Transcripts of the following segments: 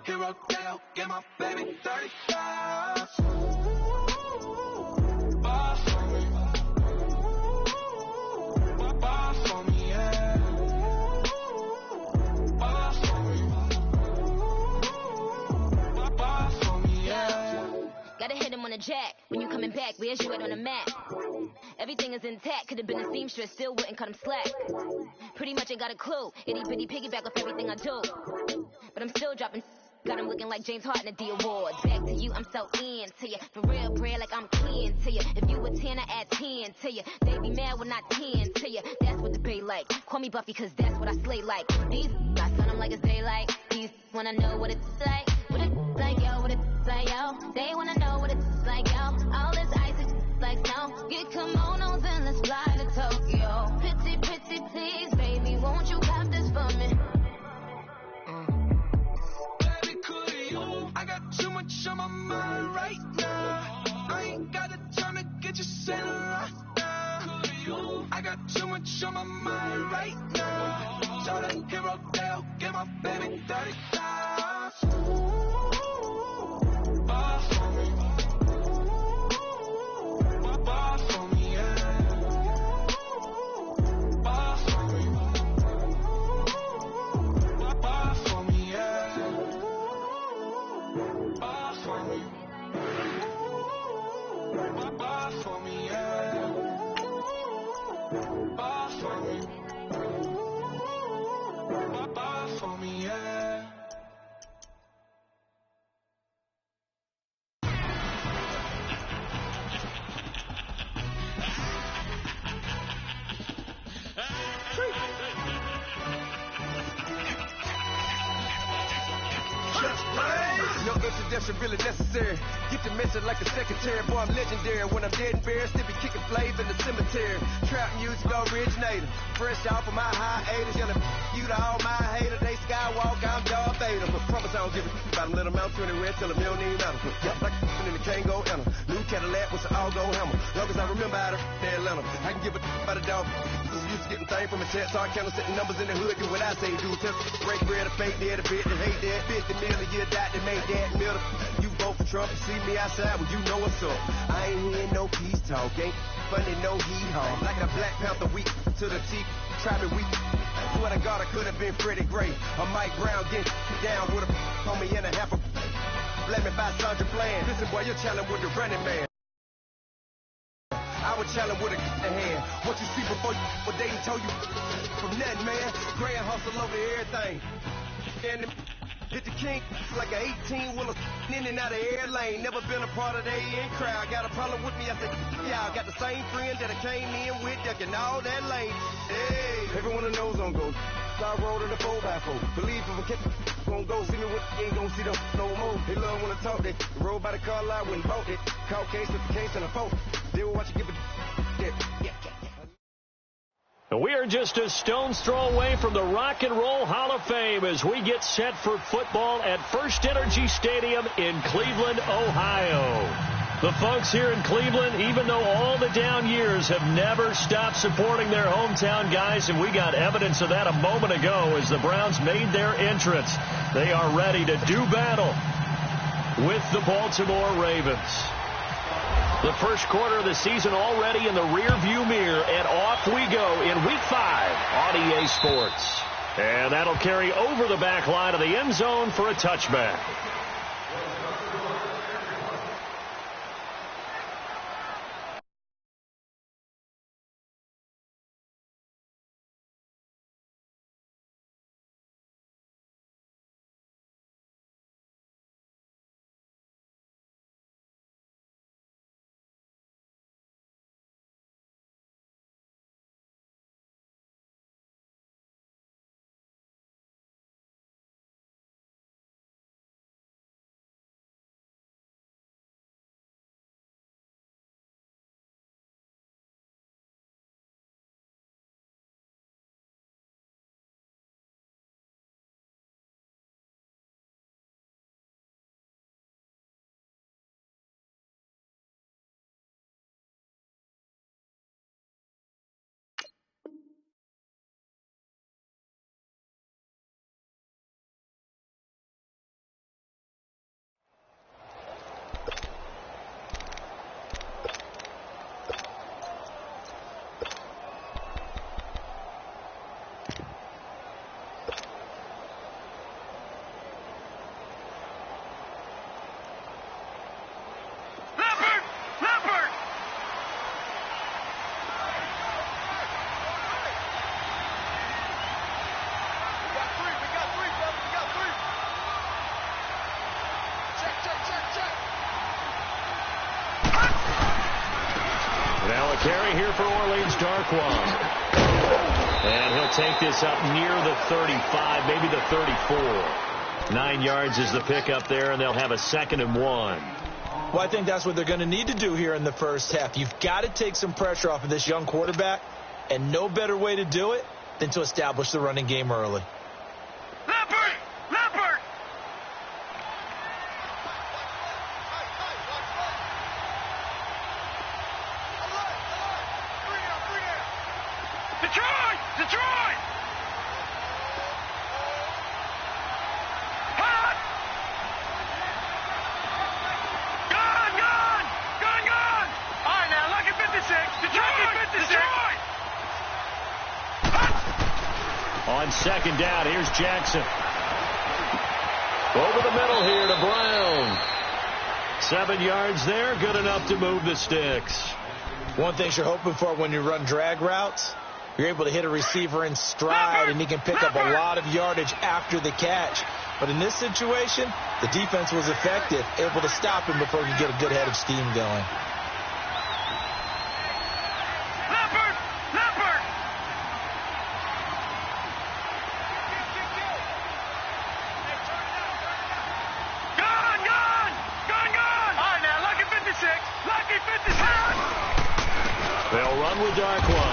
hero Dale, get my baby 35. Boss for me. Boss for me, yeah. Boss for me. Boss for me, yeah. Gotta hit him on the jack. When you coming back, where's you at on the map? Everything is intact. Could've been a seamstress, still wouldn't cut him slack. Pretty much ain't got a clue. Itty bitty piggyback off everything I do. But I'm still dropping. Got him looking like James Harden at the awards. Back to you, I'm so into you. For real, bread, like I'm kin to you. If you a 10, I add 10 to you. They be mad when I 10 to you. That's what the bay like. Call me Buffy, cause that's what I slay like. These, I sun them like it's daylight. These wanna know what it's like. What it's like, yo, what it's like, yo. They wanna know what it's like, yo. All this ice is like snow. Get kimonos and let's fly to Tokyo. Pretty, pretty, please, baby, won't you cop this for me? I got too much on my mind right now. I ain't got the time to get you sent right now. I got too much on my mind right now. So the hero Dale, get my baby 35. Boss for me. Boss for me, yeah. Boss for me. Boss for me, yeah. Boss for me. Boss for me, yeah. Boss for me. Boss for me, yeah. No introduction really necessary. Get the message like a secretary. Boy, I'm legendary. When I'm dead and buried, still be kicking flavor in the cemetery. Trap music originator. Fresh off of my hiatus. Yelling you to all my haters. They skywalk, I'm Darth Vader. But promise I don't give a about them. Let them out 20 red till a million ain't matter. Yeah, like in the Kango Anna. New Cadillac with an all-go hammer. Long as I remember how to Atlanta. I can give a about a dog. Used to getting things from a test. So I count setting numbers in the hood. Do what I say do. Test break bread, a fake dead, a bit that hate that. 50 million, you died to make that middle. You vote for Trump, you see me outside, well, you know what's up. I ain't hearing no peace talk, ain't funny, no hee-haw. Like a Black Panther weak to the teeth, trapping weak. Swear to God, I could have been Freddie Gray. Or Mike Brown getting down with a homie and a half a blame me by Sandra Bland. Listen, boy, you're challenged with the running man. I would challenge with a hand. What you see before you, what they told you from nothing, man. Grand hustle over everything. And hit the king like an 18-wheeler in and out of air lane. Never been a part of the in crowd. Got a problem with me? I said, yeah, I got the same friend that I came in with, ducking all that lane. Hey, everyone knows on go. I rolled in the 4x4. Believe if a kid gon' go, see me with ain't gon' see them no more. They love when I talk, they roll by the car lot when bought it. Call case with the case and a phone. They will watch you give it. We are just a stone's throw away from the Rock and Roll Hall of Fame as we get set for football at First Energy Stadium in Cleveland, Ohio. The folks here in Cleveland, even though all the down years, have never stopped supporting their hometown guys, and we got evidence of that a moment ago as the Browns made their entrance. They are ready to do battle with the Baltimore Ravens. The first quarter of the season already in the rear-view mirror, and off we go in Week 5 on EA Sports. And that'll carry over the back line of the end zone for a touchback. a carry here for Orleans Darkwa. And he'll take this up near the 35, maybe the 34. 9 yards is the pickup there, and they'll have a 2nd and 1. Well, I think that's what they're going to need to do here in the first half. You've got to take some pressure off of this young quarterback, and no better way to do it than to establish the running game early. Leopard! Leopard! Detroit! Detroit! Hot! Gone! Gone! Gone! Gone! All right, now, lucky 56. Detroit! Lucky 56. Detroit! On 2nd down, here's Jackson. Over the middle here to Brown. 7 yards there, good enough to move the sticks. One thing you're hoping for when you run drag routes, you're able to hit a receiver in stride, and he can pick up a lot of yardage after the catch. But in this situation, the defense was effective, able to stop him before he could get a good head of steam going. Leopard! Leopard! Gone! Gone! Gone! Gone! All right, now, lucky 56. Lucky 56. They'll run with Darkwa.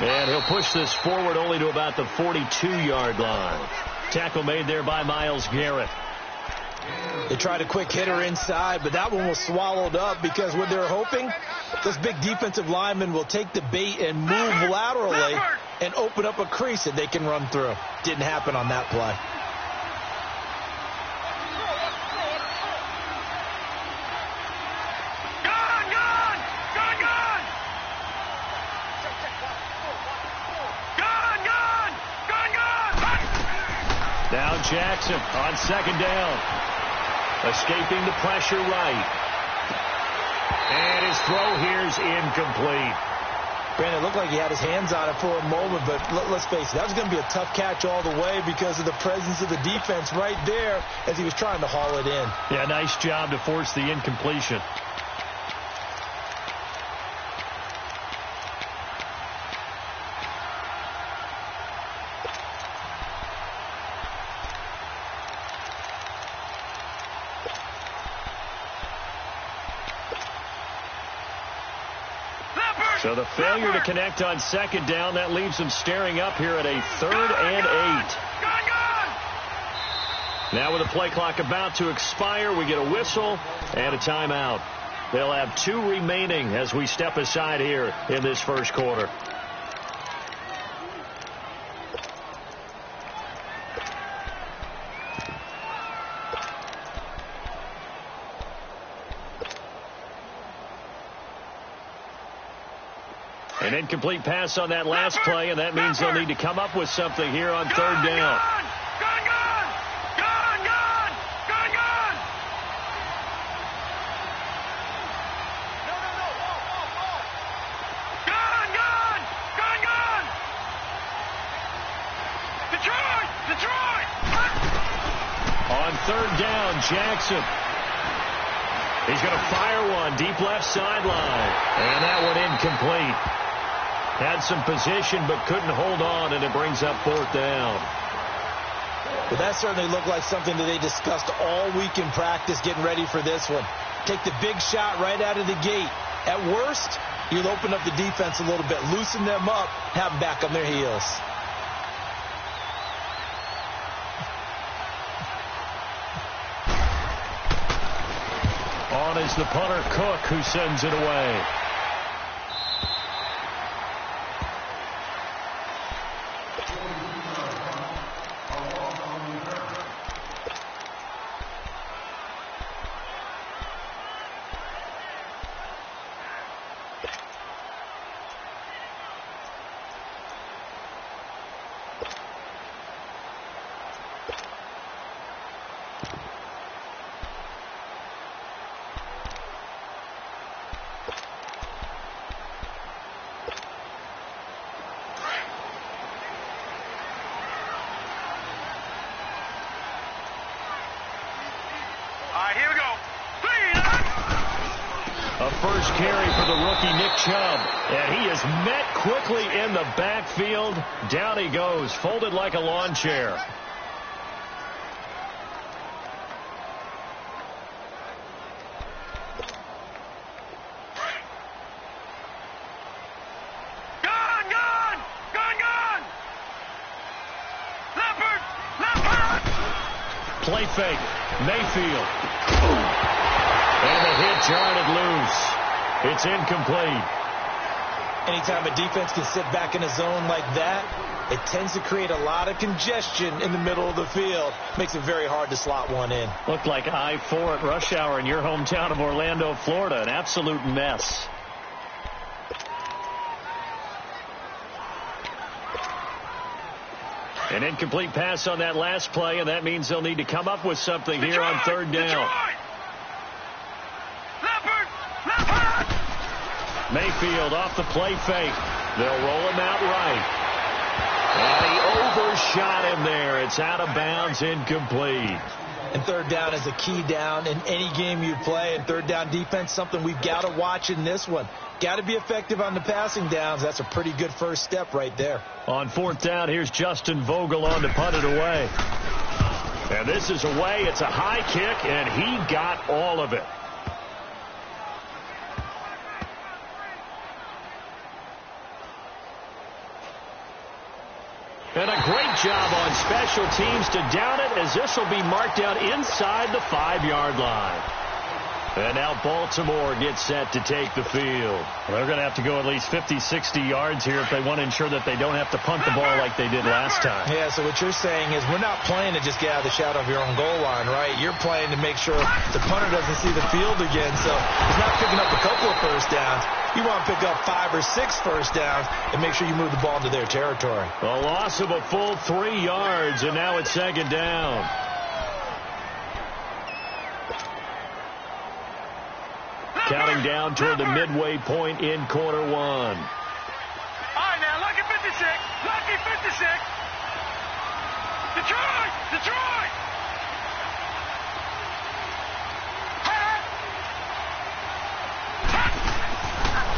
And he'll push this forward only to about the 42-yard line. Tackle made there by Myles Garrett. They tried a quick hitter inside, but that one was swallowed up because what they're hoping, this big defensive lineman will take the bait and move laterally and open up a crease that they can run through. Didn't happen on that play. Now Jackson on 2nd down. Escaping the pressure right. And his throw here's incomplete. Brandon, it looked like he had his hands on it for a moment, but let's face it, that was going to be a tough catch all the way because of the presence of the defense right there as he was trying to haul it in. Yeah, nice job to force the incompletion. So the failure to connect on 2nd down, that leaves them staring up here at a 3rd and 8. Now with the play clock about to expire, we get a whistle and a timeout. They'll have 2 remaining as we step aside here in this first quarter. An incomplete pass on that last play, and that means they'll need to come up with something here on 3rd down. Detroit! On 3rd down, Jackson. He's going to fire one deep left sideline. And that one incomplete. Had some position but couldn't hold on, and it brings up 4th down. Well, that certainly looked like something that they discussed all week in practice getting ready for this one. Take the big shot right out of the gate. At worst, you'll open up the defense a little bit, loosen them up, have them back on their heels. On is the punter, Cook, who sends it away. A first carry for the rookie Nick Chubb. And he is met quickly in the backfield. Down he goes, folded like a lawn chair. Play fake. Mayfield. And the hit jarred loose. It's incomplete. Anytime a defense can sit back in a zone like that, it tends to create a lot of congestion in the middle of the field. Makes it very hard to slot one in. Looked like I-4 at rush hour in your hometown of Orlando, Florida. An absolute mess. An incomplete pass on that last play, and that means they'll need to come up with something here on third down. Mayfield off the play fake. They'll roll him out right. And he overshot him there. It's out of bounds, incomplete. And third down is a key down in any game you play. And third down defense, something we've got to watch in this one. Got to be effective on the passing downs. That's a pretty good first step right there. On fourth down, here's Justin Vogel on to punt it away. And this is away. It's a high kick, and he got all of it. And a great job on special teams to down it, as this will be marked out inside the 5-yard line. And now Baltimore gets set to take the field. Well, they're going to have to go at least 50, 60 yards here if they want to ensure that they don't have to punt the ball like they did last time. Yeah, so what you're saying is we're not playing to just get out of the shadow of your own goal line, right? You're playing to make sure the punter doesn't see the field again. So he's not picking up a couple of first downs. You want to pick up 5 or 6 first downs and make sure you move the ball into their territory. A loss of a full 3 yards, and now it's second down. Counting down toward the midway point in quarter one. All right, now, lucky 56. Lucky 56. Detroit! Detroit!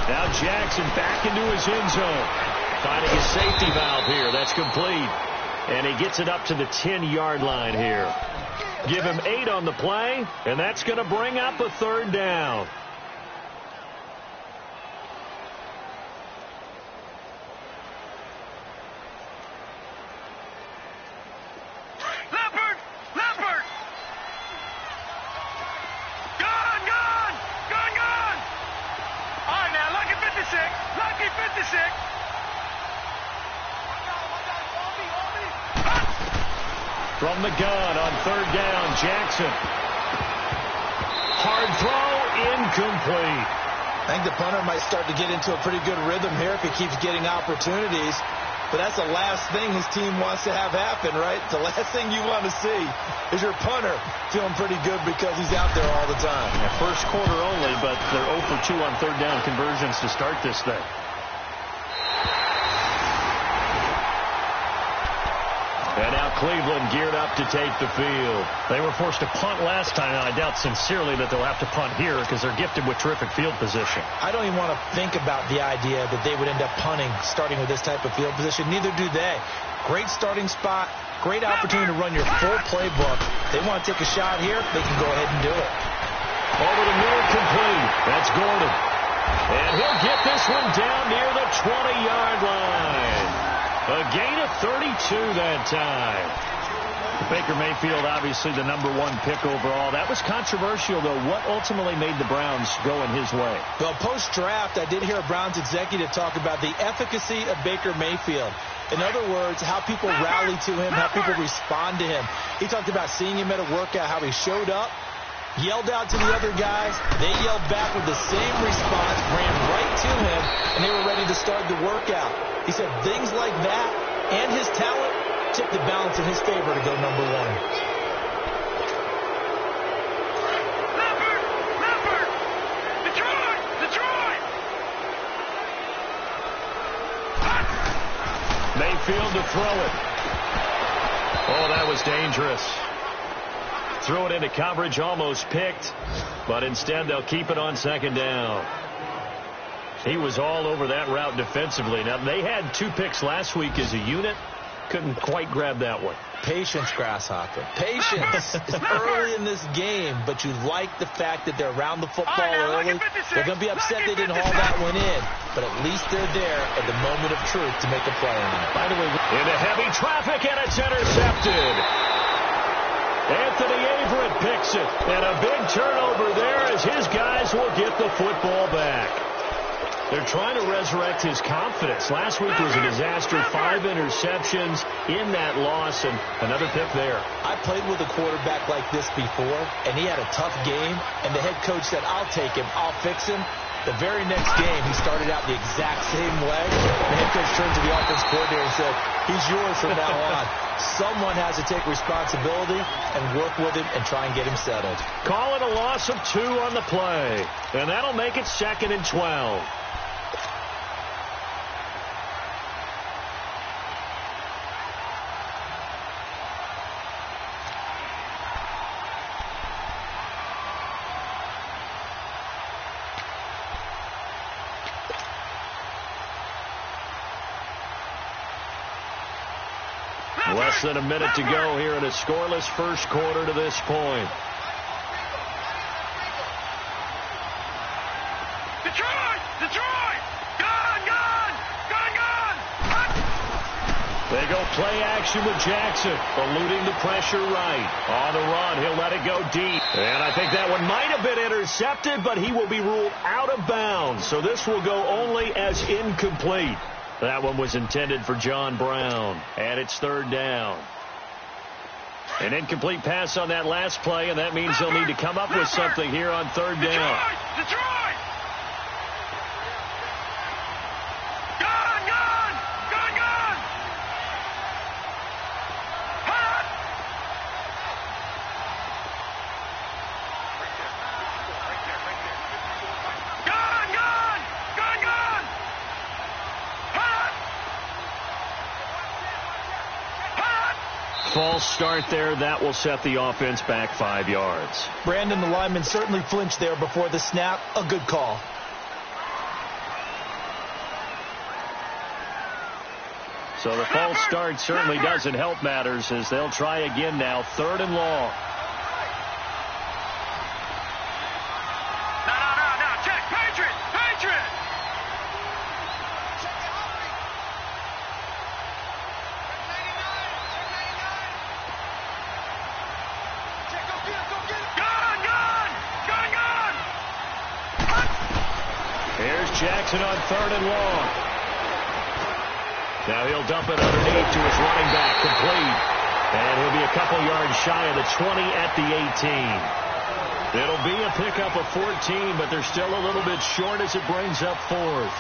Now Jackson back into his end zone. Finding his safety valve here. That's complete. And he gets it up to the 10-yard line here. Give him 8 on the play, and that's going to bring up a third down. From the gun on third down, Jackson. Hard throw, incomplete. I think the punter might start to get into a pretty good rhythm here if he keeps getting opportunities. But that's the last thing his team wants to have happen, right? The last thing you want to see is your punter feeling pretty good because he's out there all the time. Yeah, first quarter only, but they're 0 for 2 on third down conversions to start this thing. And now Cleveland geared up to take the field. They were forced to punt last time, and I doubt sincerely that they'll have to punt here because they're gifted with terrific field position. I don't even want to think about the idea that they would end up punting starting with this type of field position. Neither do they. Great starting spot, great opportunity to run your full playbook. They want to take a shot here, they can go ahead and do it. Over the middle, complete. That's Gordon. And he'll get this one down near the 20-yard line. A gain of 32 that time. Baker Mayfield, obviously the #1 pick overall. That was controversial, though. What ultimately made the Browns go in his way? Well, post-draft, I did hear a Browns executive talk about the efficacy of Baker Mayfield. In other words, how people rally to him, how people respond to him. He talked about seeing him at a workout, how he showed up, yelled out to the other guys. They yelled back with the same response, ran right to him, and they were ready to start the workout. He said things like that and his talent tipped the balance in his favor to go #1. Leopard! Detroit! Mayfield to throw it. Oh, that was dangerous. Threw it into coverage, almost picked, but instead they'll keep it on second down. He was all over that route defensively. Now, they had 2 picks last week as a unit. Couldn't quite grab that one. Patience, Grasshopper. Patience is early in this game, but you like the fact that they're around the football early. They're going to be upset they didn't haul that one in, but at least they're there at the moment of truth to make a play on it. By the way, into heavy traffic, and it's intercepted. Anthony Averett picks it, and a big turnover there as his guys will get the football back. They're trying to resurrect his confidence. Last week was a disaster. 5 interceptions in that loss, and another pick there. I played with a quarterback like this before, and he had a tough game, and the head coach said, I'll take him, I'll fix him. The very next game, he started out the exact same way. The head coach turned to the offense coordinator and said, he's yours from now on. Someone has to take responsibility and work with him and try and get him settled. Call it a loss of 2 on the play, and that'll make it 2nd and 12. Less than a minute to go here in a scoreless first quarter to this point. Detroit! Gone! They go play action with Jackson, eluding the pressure right. On the run, he'll let it go deep. And I think that one might have been intercepted, but he will be ruled out of bounds. So this will go only as incomplete. That one was intended for John Brown, and it's 3rd down. An incomplete pass on that last play, and that means they'll need to come up with something here on 3rd down. Detroit! Gone! Hot! False start there. That will set the offense back 5 yards. Brandon, the lineman certainly flinched there before the snap. A good call. So the false start certainly doesn't help matters as they'll try again now. 3rd and long. No. Check. Patriot! Here's Jackson on 3rd and long. Now he'll dump it underneath to his running back, complete. And he'll be a couple yards shy of the 20 at the 18. It'll be a pickup of 14, but they're still a little bit short as it brings up 4th.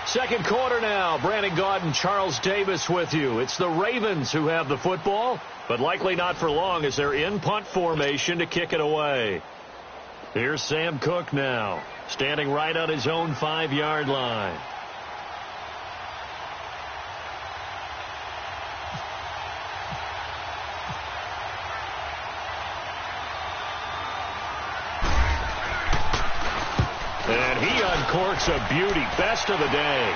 Second quarter now. Brandon Gaud and Charles Davis with you. It's the Ravens who have the football, but likely not for long as they're in punt formation to kick it away. Here's Sam Cook now, standing right on his own 5-yard line. And he uncorks a beauty. Best of the day.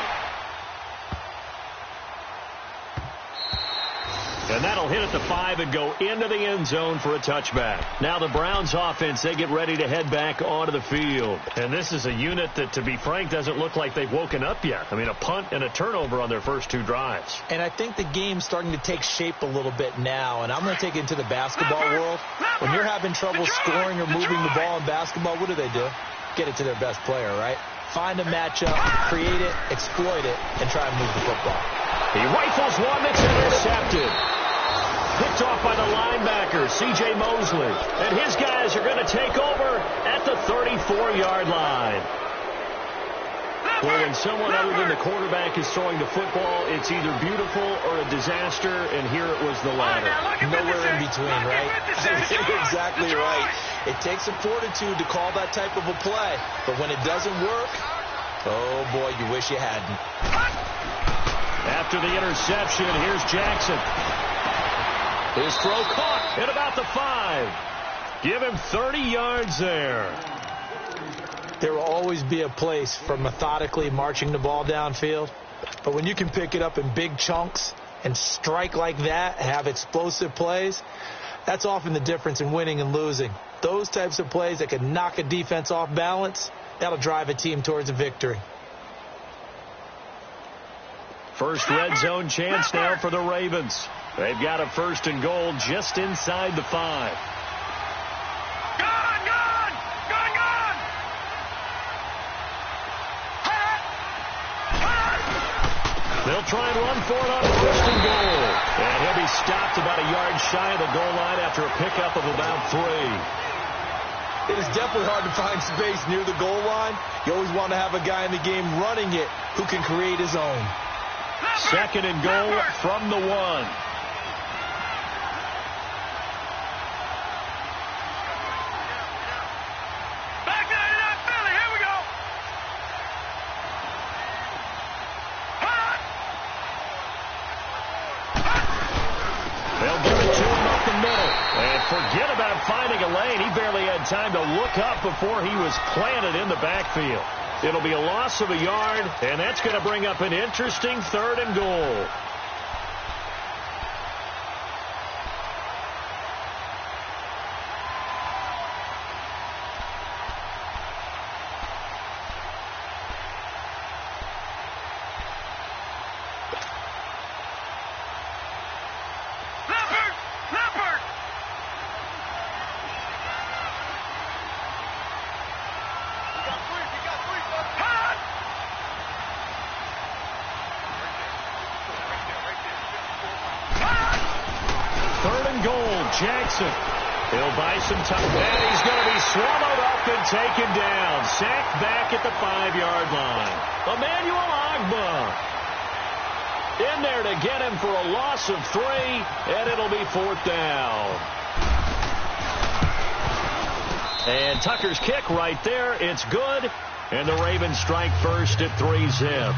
And that'll hit at the 5 and go into the end zone for a touchback. Now the Browns offense, they get ready to head back onto the field. And this is a unit that, to be frank, doesn't look like they've woken up yet. I mean, a punt and a turnover on their first 2 drives. And I think the game's starting to take shape a little bit now. And I'm going to take it into the basketball world. When you're having trouble scoring or moving the ball in basketball, what do? Get it to their best player, right? Find a matchup, create it, exploit it, and try and move the football. He rifles one that's intercepted. Picked off by the linebacker, C.J. Mosley. And his guys are going to take over at the 34-yard line. Well, when someone other than the quarterback is throwing the football, it's either beautiful or a disaster, and here it was the latter. Nowhere in between, right? You're exactly right. It takes some fortitude to call that type of a play, but when it doesn't work, oh boy, you wish you hadn't. After the interception, here's Jackson. His throw caught at about the 5. Give him 30 yards there. There will always be a place for methodically marching the ball downfield. But when you can pick it up in big chunks and strike like that, have explosive plays, that's often the difference in winning and losing. Those types of plays that can knock a defense off balance, that'll drive a team towards a victory. First red zone chance now for the Ravens. They've got a 1st and goal just inside the 5. They'll try and run for it on 1st and goal. And he'll be stopped about a yard shy of the goal line after a pickup of about 3. It is definitely hard to find space near the goal line. You always want to have a guy in the game running it who can create his own. 2nd and goal from the 1. Forget about finding a lane. He barely had time to look up before he was planted in the backfield. It'll be a loss of a yard, and that's going to bring up an interesting 3rd and goal. Jackson. He'll buy some time. And he's going to be swallowed up and taken down. Sacked back at the 5-yard line. Emmanuel Agba in there to get him for a loss of 3, and it'll be 4th down. And Tucker's kick right there. It's good. And the Ravens strike first at 3-zip.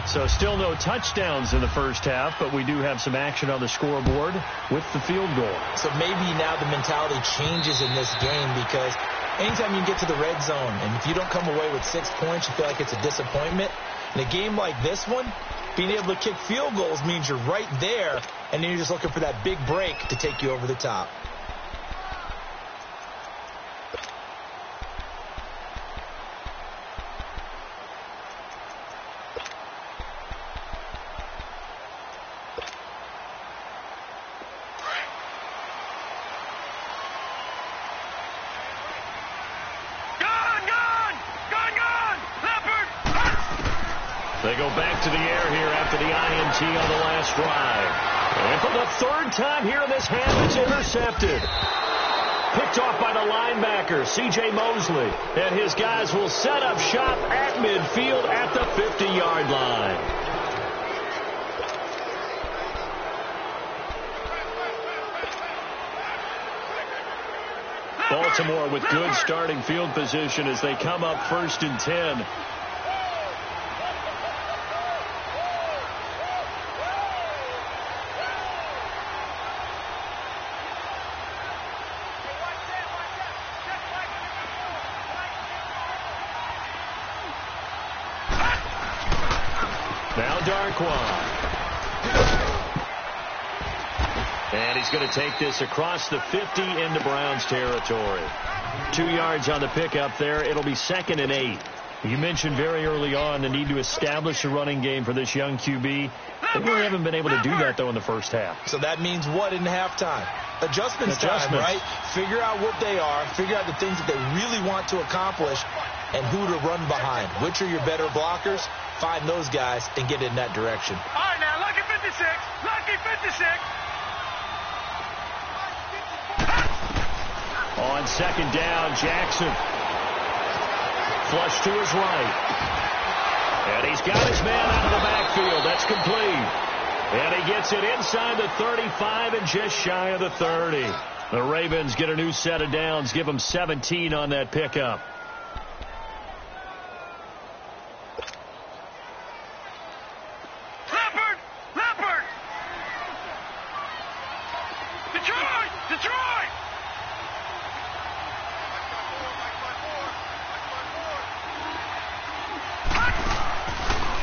So still no touchdowns in the first half, but we do have some action on the scoreboard with the field goal. So maybe now the mentality changes in this game, because anytime you get to the red zone and if you don't come away with 6 points, you feel like it's a disappointment. In a game like this one, being able to kick field goals means you're right there, and then you're just looking for that big break to take you over the top. They go back to the air here after the INT on the last drive. And for the 3rd time here in this half, it's intercepted. Picked off by the linebacker, C.J. Mosley. And his guys will set up shop at midfield at the 50-yard line. Baltimore with good starting field position as they come up 1st and 10. Now Darkwan. And he's going to take this across the 50 into Browns territory. 2 yards on the pickup there. It'll be 2nd and 8. You mentioned very early on the need to establish a running game for this young QB. They really haven't been able to do that, though, in the first half. So that means what in halftime? Adjustments time, right? Figure out what they are. Figure out the things that they really want to accomplish and who to run behind. Which are your better blockers? Find those guys and get in that direction. All right, now, lucky 56. Lucky 56. on second down. Jackson. Flush to his right. And he's got his man out of the backfield. That's complete. And he gets it inside the 35 and just shy of the 30. The Ravens get a new set of downs. Give them 17 on that pickup.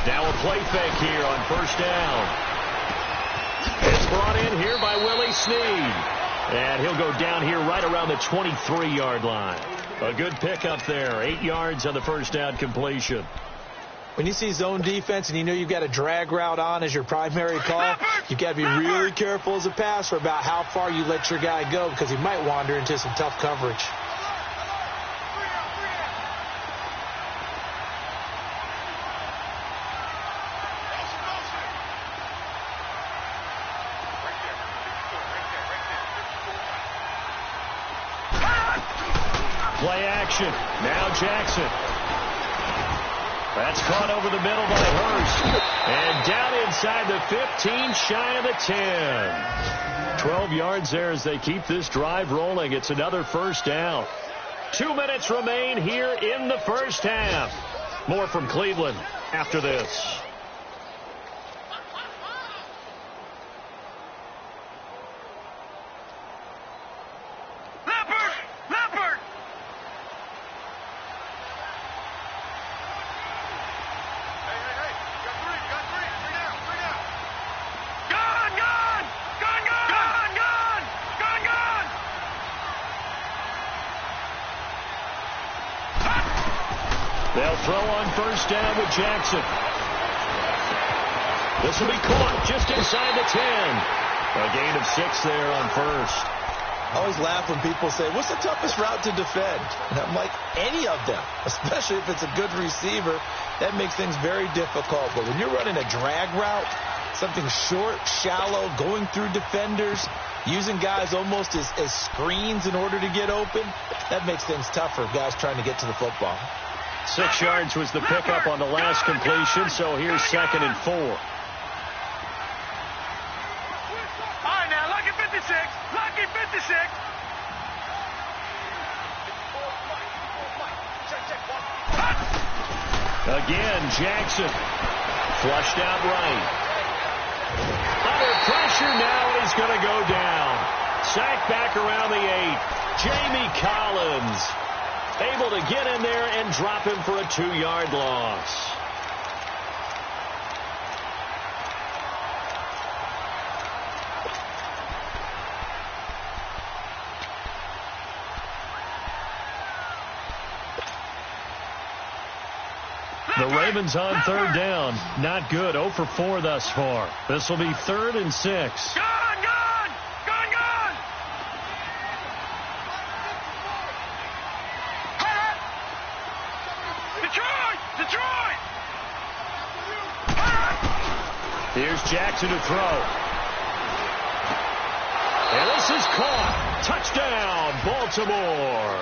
Now a play fake here on first down. It's brought in here by Willie Snead. And he'll go down here right around the 23-yard line. A good pickup there. 8 yards on the first down completion. When you see zone defense and you know you've got a drag route on as your primary call, you've got to be really careful as a passer about how far you let your guy go because he might wander into some tough coverage. Play action. Now Jackson. That's caught over the middle by Hurst. And down inside the 15, shy of the 10. 12 yards there as they keep this drive rolling. It's another first down. 2 minutes remain here in the first half. More from Cleveland after this. They'll throw on first down with Jackson. This will be caught just inside the 10. A gain of 6 there on first. I always laugh when people say, what's the toughest route to defend? And I'm like, any of them, especially if it's a good receiver. That makes things very difficult. But when you're running a drag route, something short, shallow, going through defenders, using guys almost as screens in order to get open, that makes things tougher, guys trying to get to the football. 6 yards was the pickup on the last completion, so here's 2nd and 4. All right, now, lucky 56. Lucky 56. Again, Jackson. Flushed out right. Under pressure now, and he's going to go down. Sacked back around the 8. Jamie Collins able to get in there and drop him for a 2-yard loss. The Ravens on third down. Not good. 0 for 4 thus far. This will be 3rd and 6. Here's Jackson to throw. And this is caught. Touchdown, Baltimore.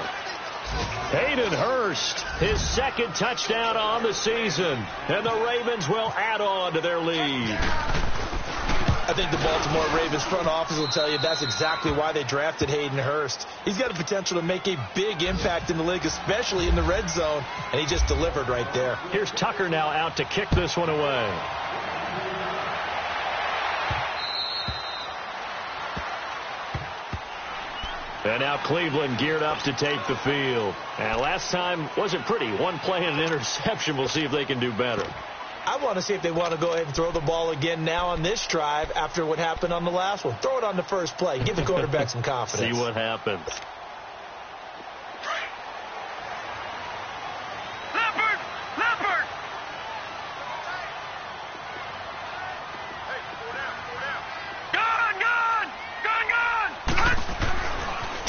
Hayden Hurst, his 2nd touchdown on the season. And the Ravens will add on to their lead. I think the Baltimore Ravens front office will tell you that's exactly why they drafted Hayden Hurst. He's got the potential to make a big impact in the league, especially in the red zone, and he just delivered right there. Here's Tucker now out to kick this one away. And now Cleveland geared up to take the field. And last time wasn't pretty. One play and an interception. We'll see if they can do better. I want to see if they want to go ahead and throw the ball again now on this drive after what happened on the last one. Throw it on the first play. Give the quarterback some confidence. See what happens.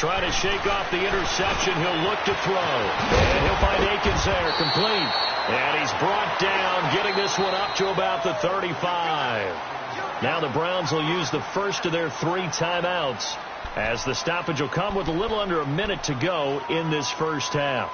Trying to shake off the interception. He'll look to throw. And he'll find Akins there, complete. And he's brought down, getting this one up to about the 35. Now the Browns will use the first of their 3 timeouts as the stoppage will come with a little under a minute to go in this first half.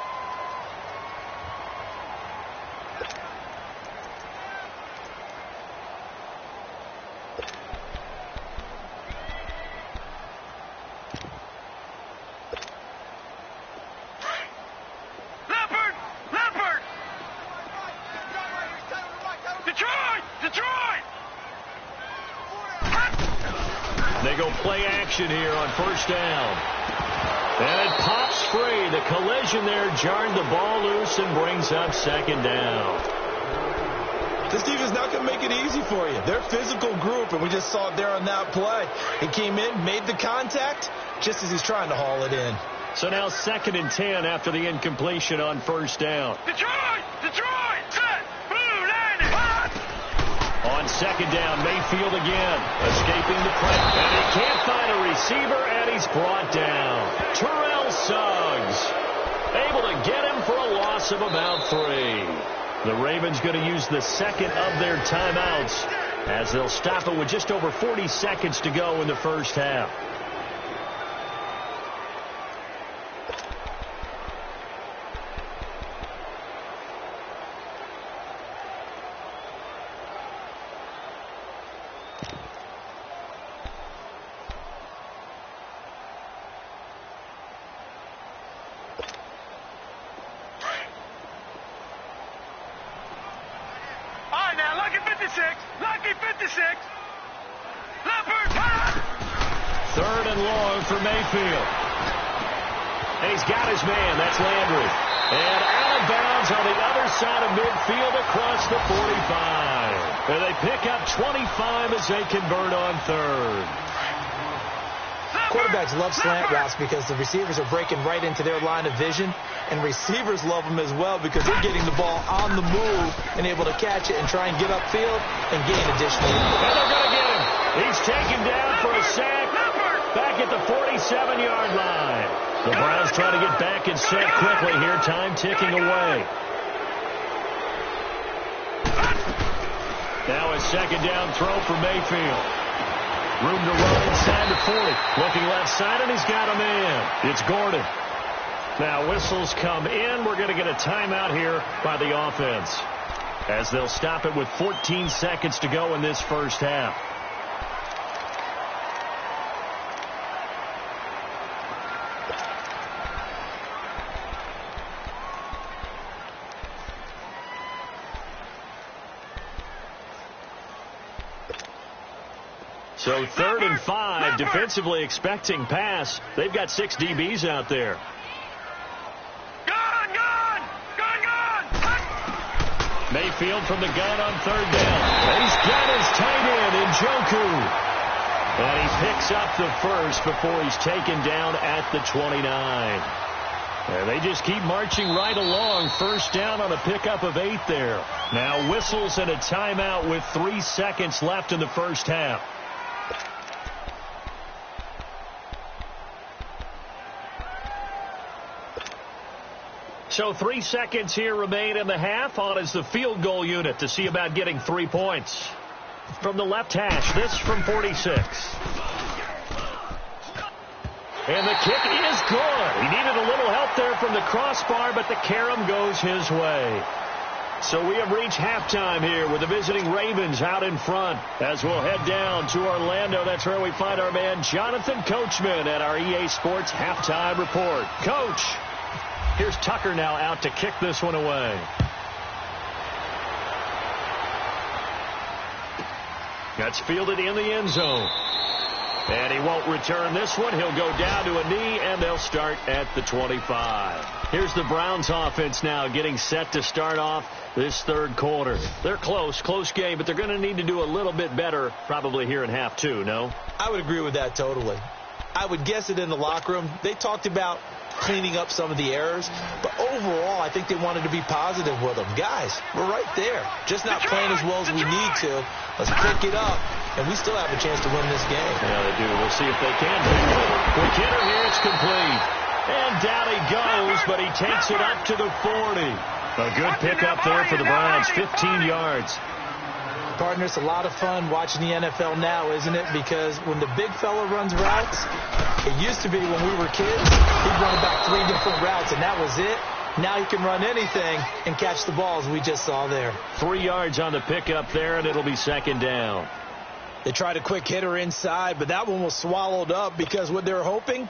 Here on first down. And it pops free. The collision there jarred the ball loose and brings up second down. This defense not going to make it easy for you. They're a physical group, and we just saw it there on that play. He came in, made the contact, just as he's trying to haul it in. So now 2nd and 10 after the incompletion on first down. Detroit! Detroit! Set! Blue landing! On 2nd down, Mayfield again, escaping the press. And he can't find a receiver, and he's brought down. Terrell Suggs, able to get him for a loss of about 3. The Ravens going to use the second of their timeouts as they'll stop it with just over 40 seconds to go in the first half. Lucky 56. Leopard. 3rd and long for Mayfield. And he's got his man. That's Landry. And out of bounds on the other side of midfield across the 45. And they pick up 25 as they convert on 3rd. Quarterbacks love slant routes because the receivers are breaking right into their line of vision, and receivers love them as well because they're getting the ball on the move and able to catch it and try and get upfield and gain additional. And they're going to get him. He's taken down for a sack back at the 47-yard line. The Browns try to get back and set quickly here, time ticking away. Now a 2nd down throw for Mayfield. Room to run inside the 40. Looking left side, and he's got a man. It's Gordon. Now whistles come in. We're going to get a timeout here by the offense as they'll stop it with 14 seconds to go in this first half. So 3rd and 5, defensively expecting pass. They've got 6 DBs out there. Gun! Mayfield from the gun on 3rd down. And he's got his tight end, Njoku. And he picks up the first before he's taken down at the 29. And they just keep marching right along. 1st down on a pickup of 8 there. Now whistles and a timeout with 3 seconds left in the first half. So 3 seconds here remain in the half. On is the field goal unit to see about getting 3 points. From the left hash, this from 46. And the kick is good. He needed a little help there from the crossbar, but the carom goes his way. So we have reached halftime here with the visiting Ravens out in front. As we'll head down to Orlando, that's where we find our man Jonathan Coachman at our EA Sports Halftime Report. Coach, here's Tucker now out to kick this one away. That's fielded in the end zone. And he won't return this one. He'll go down to a knee, and they'll start at the 25. Here's the Browns offense now getting set to start off this 3rd quarter. They're close game, but they're going to need to do a little bit better probably here in half 2, no? I would agree with that totally. I would guess it in the locker room. They talked about cleaning up some of the errors, but overall I think they wanted to be positive with them. Guys, we're right there. Just not playing as well as we need to. Let's pick it up, and we still have a chance to win this game. Yeah, they do. We'll see if they can. Quick hitter here, it's complete. And down he goes, but he takes it up to the 40. A good pickup there for the Browns, 15 yards. Partner, it's a lot of fun watching the NFL now, isn't it? Because when the big fella runs routes, it used to be when we were kids, he'd run about 3 different routes, and that was it. Now he can run anything and catch the balls we just saw there. 3 yards on the pickup there, and it'll be second down. They tried a quick hitter inside, but that one was swallowed up because what they're hoping,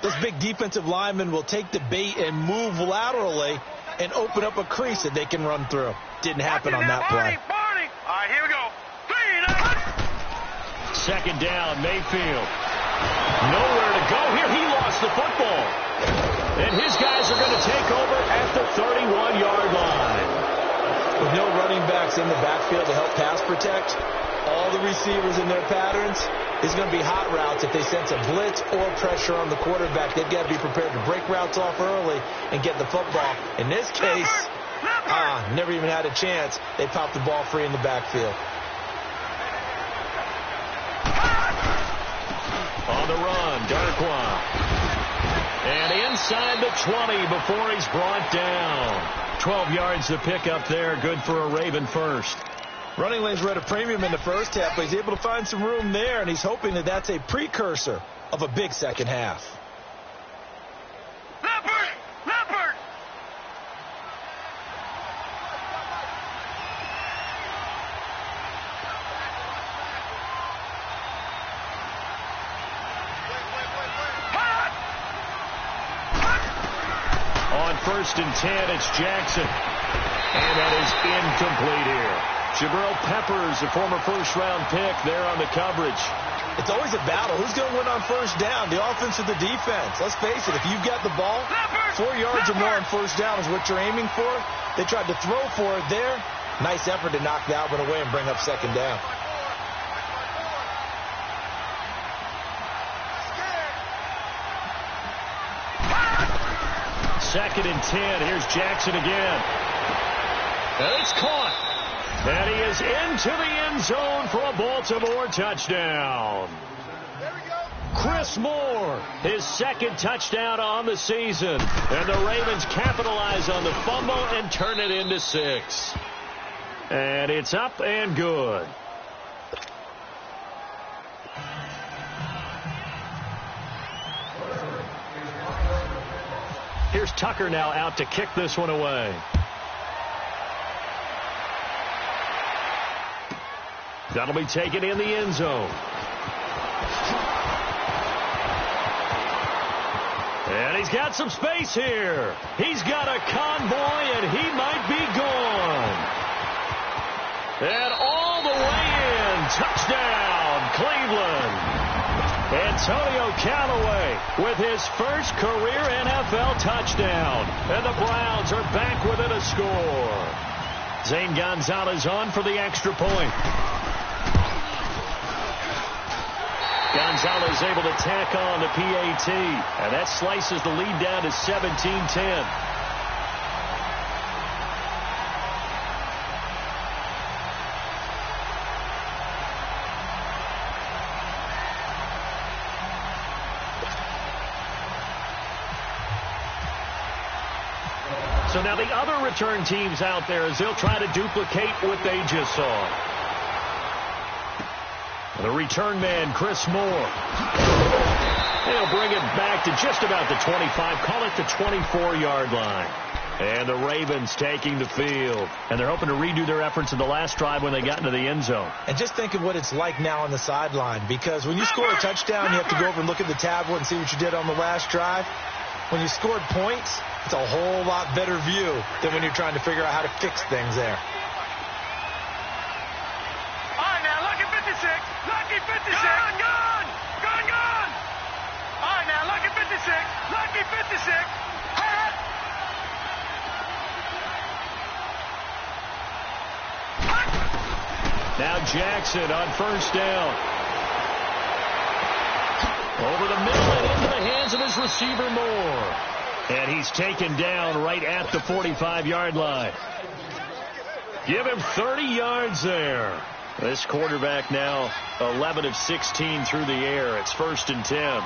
this big defensive lineman will take the bait and move laterally and open up a crease that they can run through. Didn't happen on that play. All right, here we go. 3, Second down, Mayfield. Nowhere to go here. He lost the football. And his guys are going to take over at the 31-yard line. With no running backs in the backfield to help pass protect, all the receivers in their patterns is going to be hot routes. If they sense a blitz or pressure on the quarterback, they've got to be prepared to break routes off early and get the football. In this case, never even had a chance. They popped the ball free in the backfield. On the run, Darkwa. And inside the 20 before he's brought down. 12 yards to pick up there. Good for a Raven first. Running lanes were at a premium in the first half, but he's able to find some room there, and he's hoping that that's a precursor of a big second half. Leopard! On 1st and 10, it's Jackson. And that is incomplete here. Jabril Peppers, the former first-round pick, there on the coverage. It's always a battle. Who's going to win on first down, the offense or the defense? Let's face it, if you've got the ball, 4 yards or more on first down is what you're aiming for. They tried to throw for it there. Nice effort to knock that one away and bring up second down. Second and 10. Here's Jackson again. And it's caught. And he is into the end zone for a Baltimore touchdown. Chris Moore, his second touchdown on the season. And the Ravens capitalize on the fumble and turn it into 6. And it's up and good. Here's Tucker now out to kick this one away. That'll be taken in the end zone. And he's got some space here. He's got a convoy, and he might be gone. And all the way in. Touchdown, Cleveland. Antonio Callaway with his first career NFL touchdown. And the Browns are back within a score. Zane Gonzalez on for the extra point. Gonzalez able to tack on the PAT. And that slices the lead down to 17-10. So now the other return teams out there as they'll try to duplicate what they just saw. The return man, Chris Moore. They'll bring it back to just about the 25. Call it the 24-yard line. And the Ravens taking the field. And they're hoping to redo their efforts in the last drive when they got into the end zone. And just think of what it's like now on the sideline. Because when you score a touchdown, you have to go over and look at the tablet and see what you did on the last drive. When you scored points, it's a whole lot better view than when you're trying to figure out how to fix things there. All right, now, lucky 56. Lucky 56. Gone. All right, now, lucky 56. Lucky 56. Now Jackson on first down. Over the middle and into the hands of his receiver, Moore. And he's taken down right at the 45-yard line. Give him 30 yards there. This quarterback now 11 of 16 through the air. It's 1st and 10. Here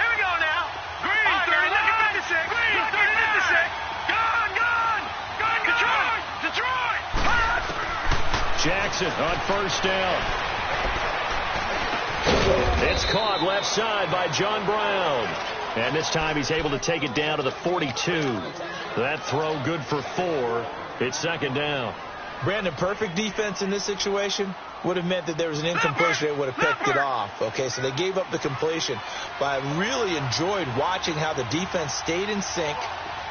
we go now. Green, right, 30, look at 56. Green, 30, 56. Gone. Detroit. Jackson on first down. It's caught left side by John Brown. And this time he's able to take it down to the 42. That throw good for 4. It's second down. Brandon, perfect defense in this situation would have meant that there was an incompletion. They would have picked it off. Okay, so they gave up the completion. But I really enjoyed watching how the defense stayed in sync,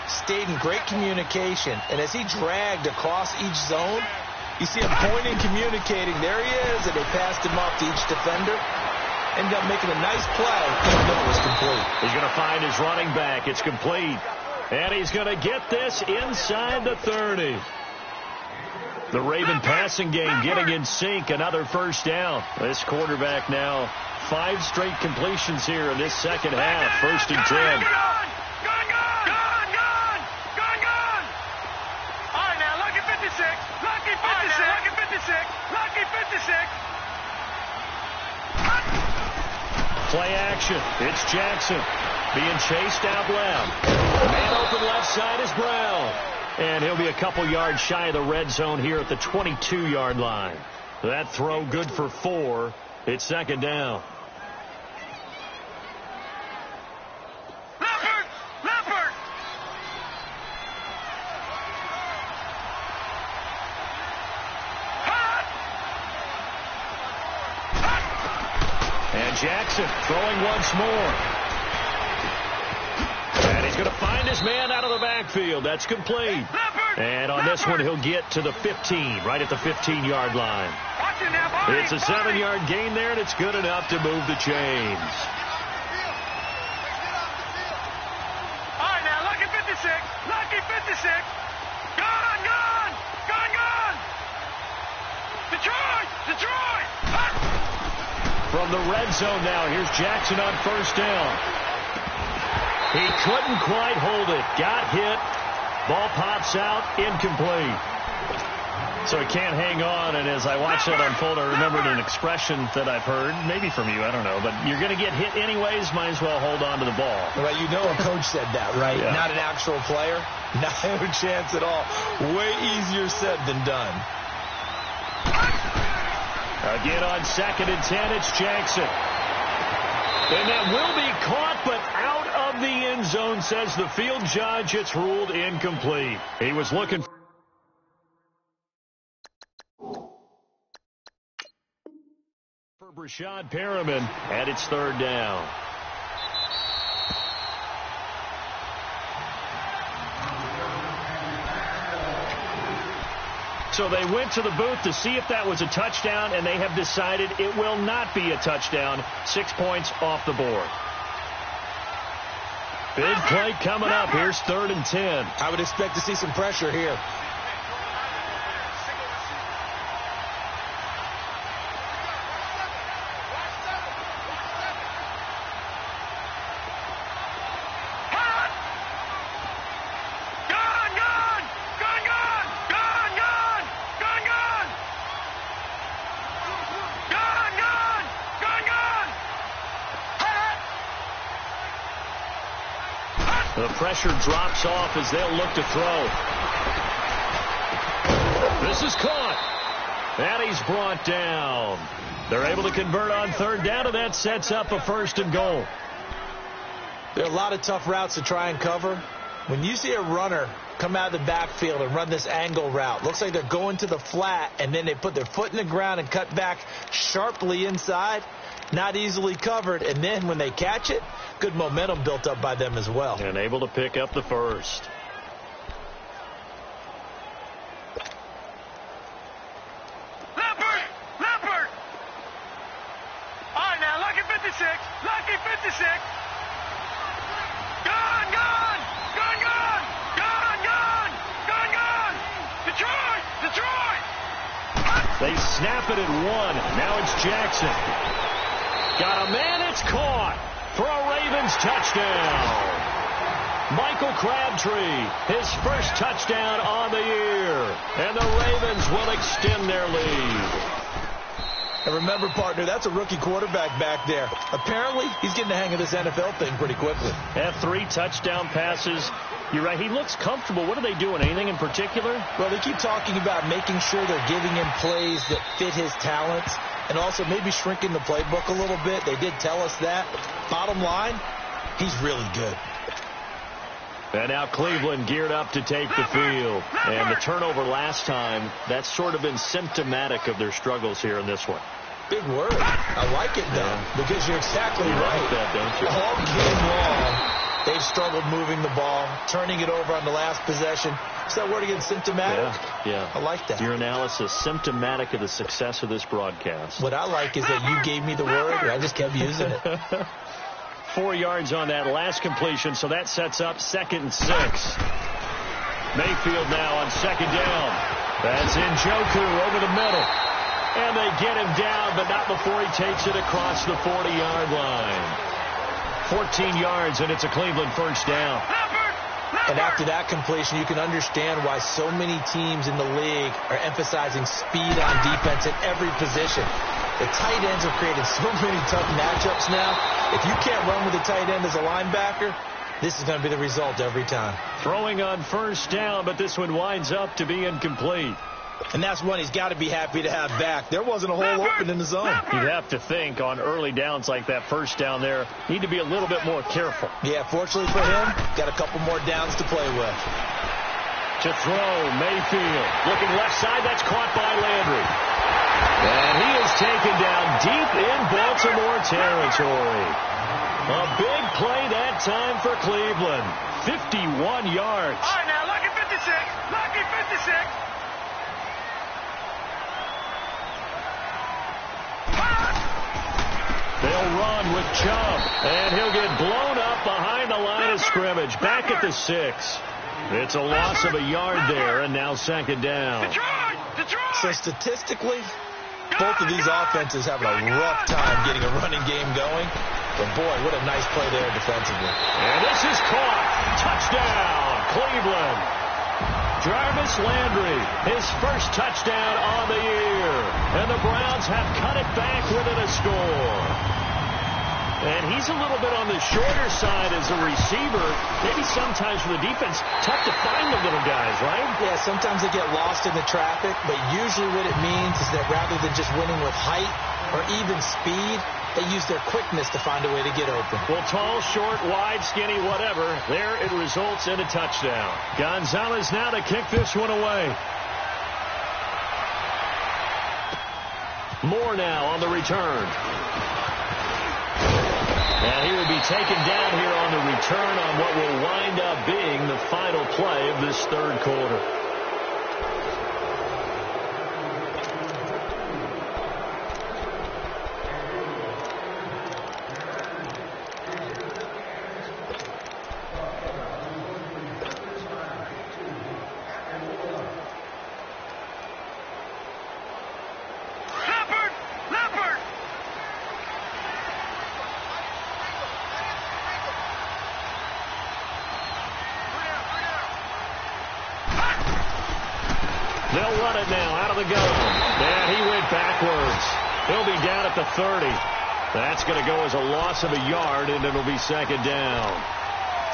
stayed in great communication. And as he dragged across each zone, you see him pointing, communicating. There he is, and they passed him off to each defender. Ended up making a nice play, even though it was complete. He's going to find his running back. It's complete. And he's going to get this inside the 30. The Raven passing game getting in sync. Another first down. This quarterback now 5 straight completions here in this second half. First and 10. Gone! All right, now, lucky 56. Lucky 56. Lucky 56. Play action. It's Jackson being chased out left. Man open left side is Brown. And he'll be a couple yards shy of the red zone here at the 22-yard line. That throw good for 4. It's second down. Leopard! And Jackson throwing once more. And he's going to find his man out of the backfield. That's complete. And on this one, he'll get to the 15, right at the 15-yard line. It's a 7-yard gain there, and it's good enough to move the chains. All right, now, lucky 56. Lucky 56. Gone! Detroit! From the red zone now, here's Jackson on first down. He couldn't quite hold it. Got hit. Ball pops out. Incomplete. So he can't hang on, and as I watched that unfold, I remembered an expression that I've heard, maybe from you, I don't know, but you're going to get hit anyways, might as well hold on to the ball. Well, you know a coach said that, right? Yeah. Not an actual player. Not a chance at all. Way easier said than done. Again on second and 10, it's Jackson. And that will be caught, but out of the end zone, says the field judge. It's ruled incomplete. He was looking for Brashad Perriman, and it's third down. So they went to the booth to see if that was a touchdown, and they have decided it will not be a touchdown. 6 points off the board. Big play coming up. Here's third and 10. I would expect to see some pressure here. The pressure drops off as they'll look to throw. This is caught. And he's brought down. They're able to convert on third down, and that sets up a first and goal. There are a lot of tough routes to try and cover. When you see a runner come out of the backfield and run this angle route, looks like they're going to the flat, and then they put their foot in the ground and cut back sharply inside. Not easily covered, and then when they catch it, good momentum built up by them as well. And able to pick up the first. Leopard! All right, now, lucky 56. Lucky 56. Gone! Detroit! They snap it at 1. Now it's Jackson. Got a man, it's caught for a Ravens touchdown. Michael Crabtree, his first touchdown on the year. And the Ravens will extend their lead. And remember, partner, that's a rookie quarterback back there. Apparently, he's getting the hang of this NFL thing pretty quickly. Had 3 touchdown passes You're right. He looks comfortable. What are they doing? Anything in particular? Well, they keep talking about making sure they're giving him plays that fit his talents and also maybe shrinking the playbook a little bit. They did tell us that. Bottom line, he's really good. And now Cleveland geared up to take the field. And the turnover last time, that's sort of been symptomatic of their struggles here in this one. Big word. I like it, though, because you're exactly right. Like that, don't you? All game long, they've struggled moving the ball, turning it over on the last possession. Is that word again, symptomatic? Yeah. I like that. Your analysis, symptomatic of the success of this broadcast. What I like is that you gave me the word, and I just kept using it. 4 yards on that last completion, so that sets up 2nd and 6. Mayfield now on 2nd down. That's Njoku over the middle. And they get him down, but not before he takes it across the 40-yard line. 14 yards, and it's a Cleveland first down. And after that completion, you can understand why so many teams in the league are emphasizing speed on defense at every position. The tight ends have created so many tough matchups now. If you can't run with a tight end as a linebacker, this is going to be the result every time. Throwing on first down, but this one winds up to be incomplete. And that's one he's got to be happy to have back. There wasn't a hole open in the zone. You'd have to think on early downs like that first down there, need to be a little bit more careful. Yeah, fortunately for him, got a couple more downs to play with. To throw, Mayfield. Looking left side, that's caught by Landry. And he is taken down deep in Baltimore territory. A big play that time for Cleveland. 51 yards. All right, now, lucky 56. Lucky 56. They'll run with Chubb, and he'll get blown up behind the line of scrimmage. Back at the 6. It's a loss of a yard there, and now 2nd down. So statistically, both of these offenses having a rough time getting a running game going. But, boy, what a nice play there defensively. And this is caught. Touchdown, Cleveland. Jarvis Landry, his first touchdown on the year. And the Browns have cut it back within a score. And he's a little bit on the shorter side as a receiver. Maybe sometimes for the defense, tough to find the little guys, right? Yeah, sometimes they get lost in the traffic, but usually what it means is that rather than just winning with height or even speed, they use their quickness to find a way to get open. Well, tall, short, wide, skinny, whatever, there it results in a touchdown. Gonzalez now to kick this one away. Moore now on the return. And he will be taken down here on the return on what will wind up being the final play of this third quarter. They'll run it now out of the gun. And he went backwards. He'll be down at the 30. That's going to go as a loss of a yard, and it'll be 2nd down.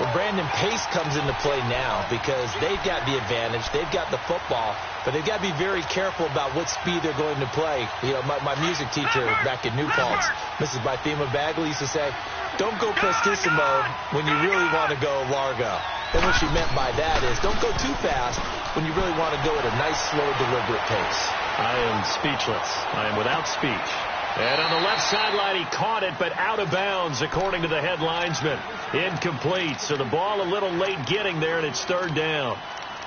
Well, Brandon, pace comes into play now because they've got the advantage. They've got the football, but they've got to be very careful about what speed they're going to play. You know, my music teacher back in New Paltz, Mrs. Bythema Bagley, used to say, don't go prestissimo when you really want to go largo. And what she meant by that is don't go too fast when you really want to go at a nice, slow, deliberate pace. I am speechless. I am without speech. And on the left sideline, he caught it, but out of bounds, according to the head linesman. Incomplete. So the ball a little late getting there, and it's 3rd down.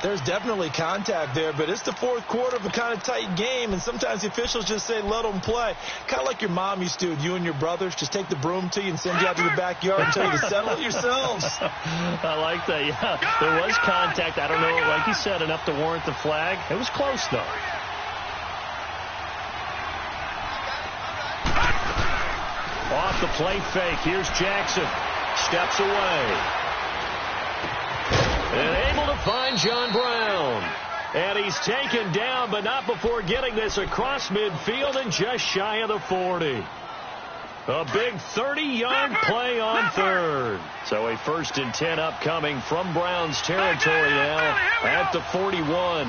There's definitely contact there, but it's the 4th quarter of a kind of tight game, and sometimes the officials just say, let them play. Kind of like your mom used to with you and your brothers. Just take the broom to you and send you out to the backyard and tell you to settle it yourselves. I like that, yeah. There was contact. I don't know, like you said, enough to warrant the flag. It was close, though. Off the play fake. Here's Jackson. Steps away. And able to find John Brown. And he's taken down, but not before getting this across midfield and just shy of the 40. A big 30-yard play on third. So a 1st and 10 upcoming from Browns territory now at the 41.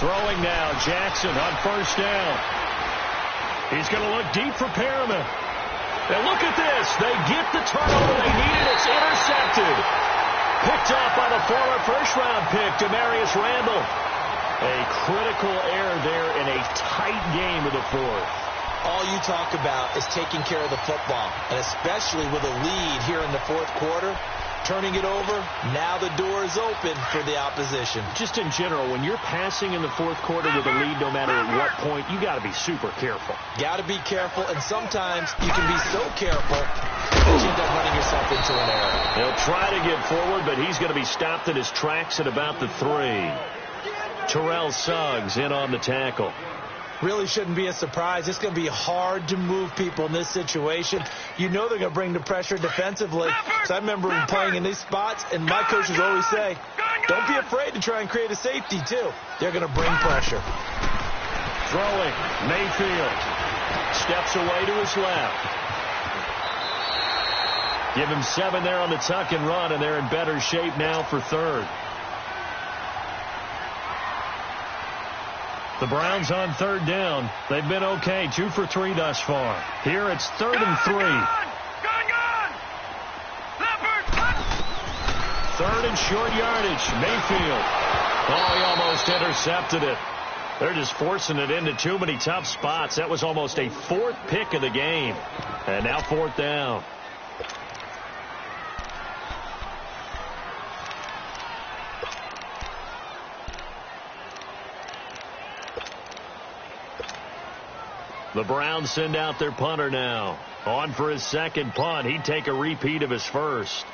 Throwing now, Jackson on 1st down. He's going to look deep for Perriman. And look at this. They get the turnover they needed. It's intercepted. Picked off by the former first-round pick, Demarius Randall. A critical error there in a tight game of the fourth. All you talk about is taking care of the football, and especially with a lead here in the fourth quarter. Turning it over, now the door is open for the opposition. Just in general, when you're passing in the fourth quarter with a lead, no matter at what point, you got to be super careful. Got to be careful, and sometimes you can be so careful that you end up running yourself into an error. He'll try to get forward, but he's going to be stopped in his tracks at about the 3. Terrell Suggs in on the tackle. Really shouldn't be a surprise. It's going to be hard to move people in this situation. You know they're going to bring the pressure defensively. So I remember playing in these spots, and my coaches always say, don't be afraid to try and create a safety, too. They're going to bring pressure. Throwing, Mayfield. Steps away to his left. Give him 7 there on the tuck and run, and they're in better shape now for third. The Browns on 3rd down. They've been okay, 2 for 3 thus far. Here it's 3rd and 3. Gone! 3rd and short yardage. Mayfield. Oh, he almost intercepted it. They're just forcing it into too many tough spots. That was almost a 4th pick of the game. And now 4th down. The Browns send out their punter now. On for his 2nd punt. He'd take a repeat of his first.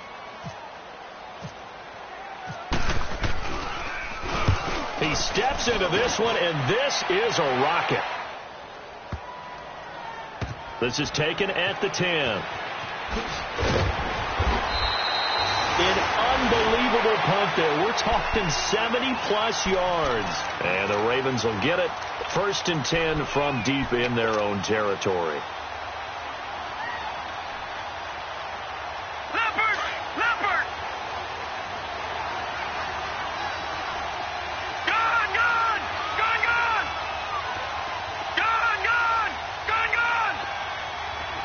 He steps into this one, and this is a rocket. This is taken at the 10. An unbelievable punt there. We're talking 70-plus yards. And the Ravens will get it. 1st and 10 from deep in their own territory. Leopard! Gone!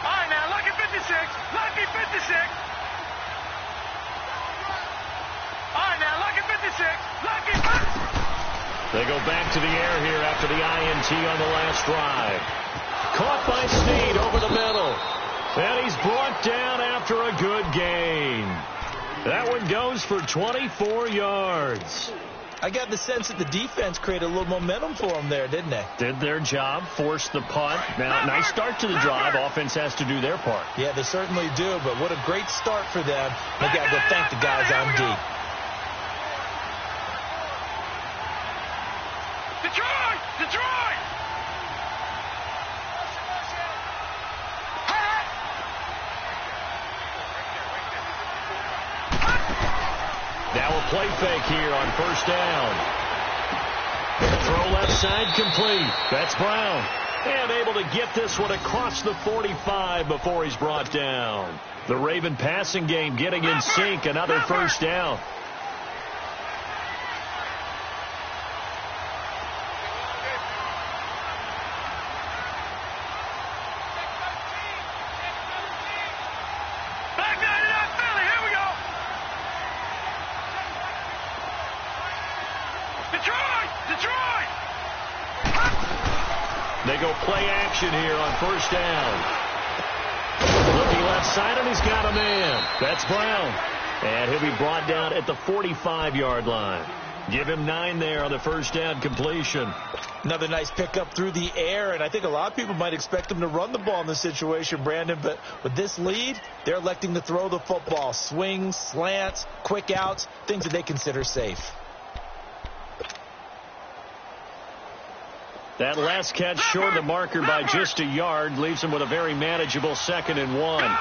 All right, now, lucky 56. Lucky 56. All right, now, lucky 56. Lucky 56. They go back to the air here after the INT on the last drive. Caught by Snead over the middle. And he's brought down after a good gain. That one goes for 24 yards. I got the sense that the defense created a little momentum for them there, didn't they? Did their job, forced the punt. Now, nice start to the drive. Offense has to do their part. Yeah, they certainly do, but what a great start for them. They got to go thank the guys on deep. Detroit! Now a play fake here on 1st down. Throw left side complete. That's Brown. And able to get this one across the 45 before he's brought down. The Raven passing game getting in sync. Another 1st down. Detroit! They go play action here on 1st down. Looking left side, and he's got a man. That's Brown. And he'll be brought down at the 45-yard line. Give him 9 there on the 1st down completion. Another nice pickup through the air, and I think a lot of people might expect them to run the ball in this situation, Brandon, but with this lead, they're electing to throw the football. Swings, slants, quick outs, things that they consider safe. That last catch short of the marker by just a yard leaves him with a very manageable 2nd and 1. Gone!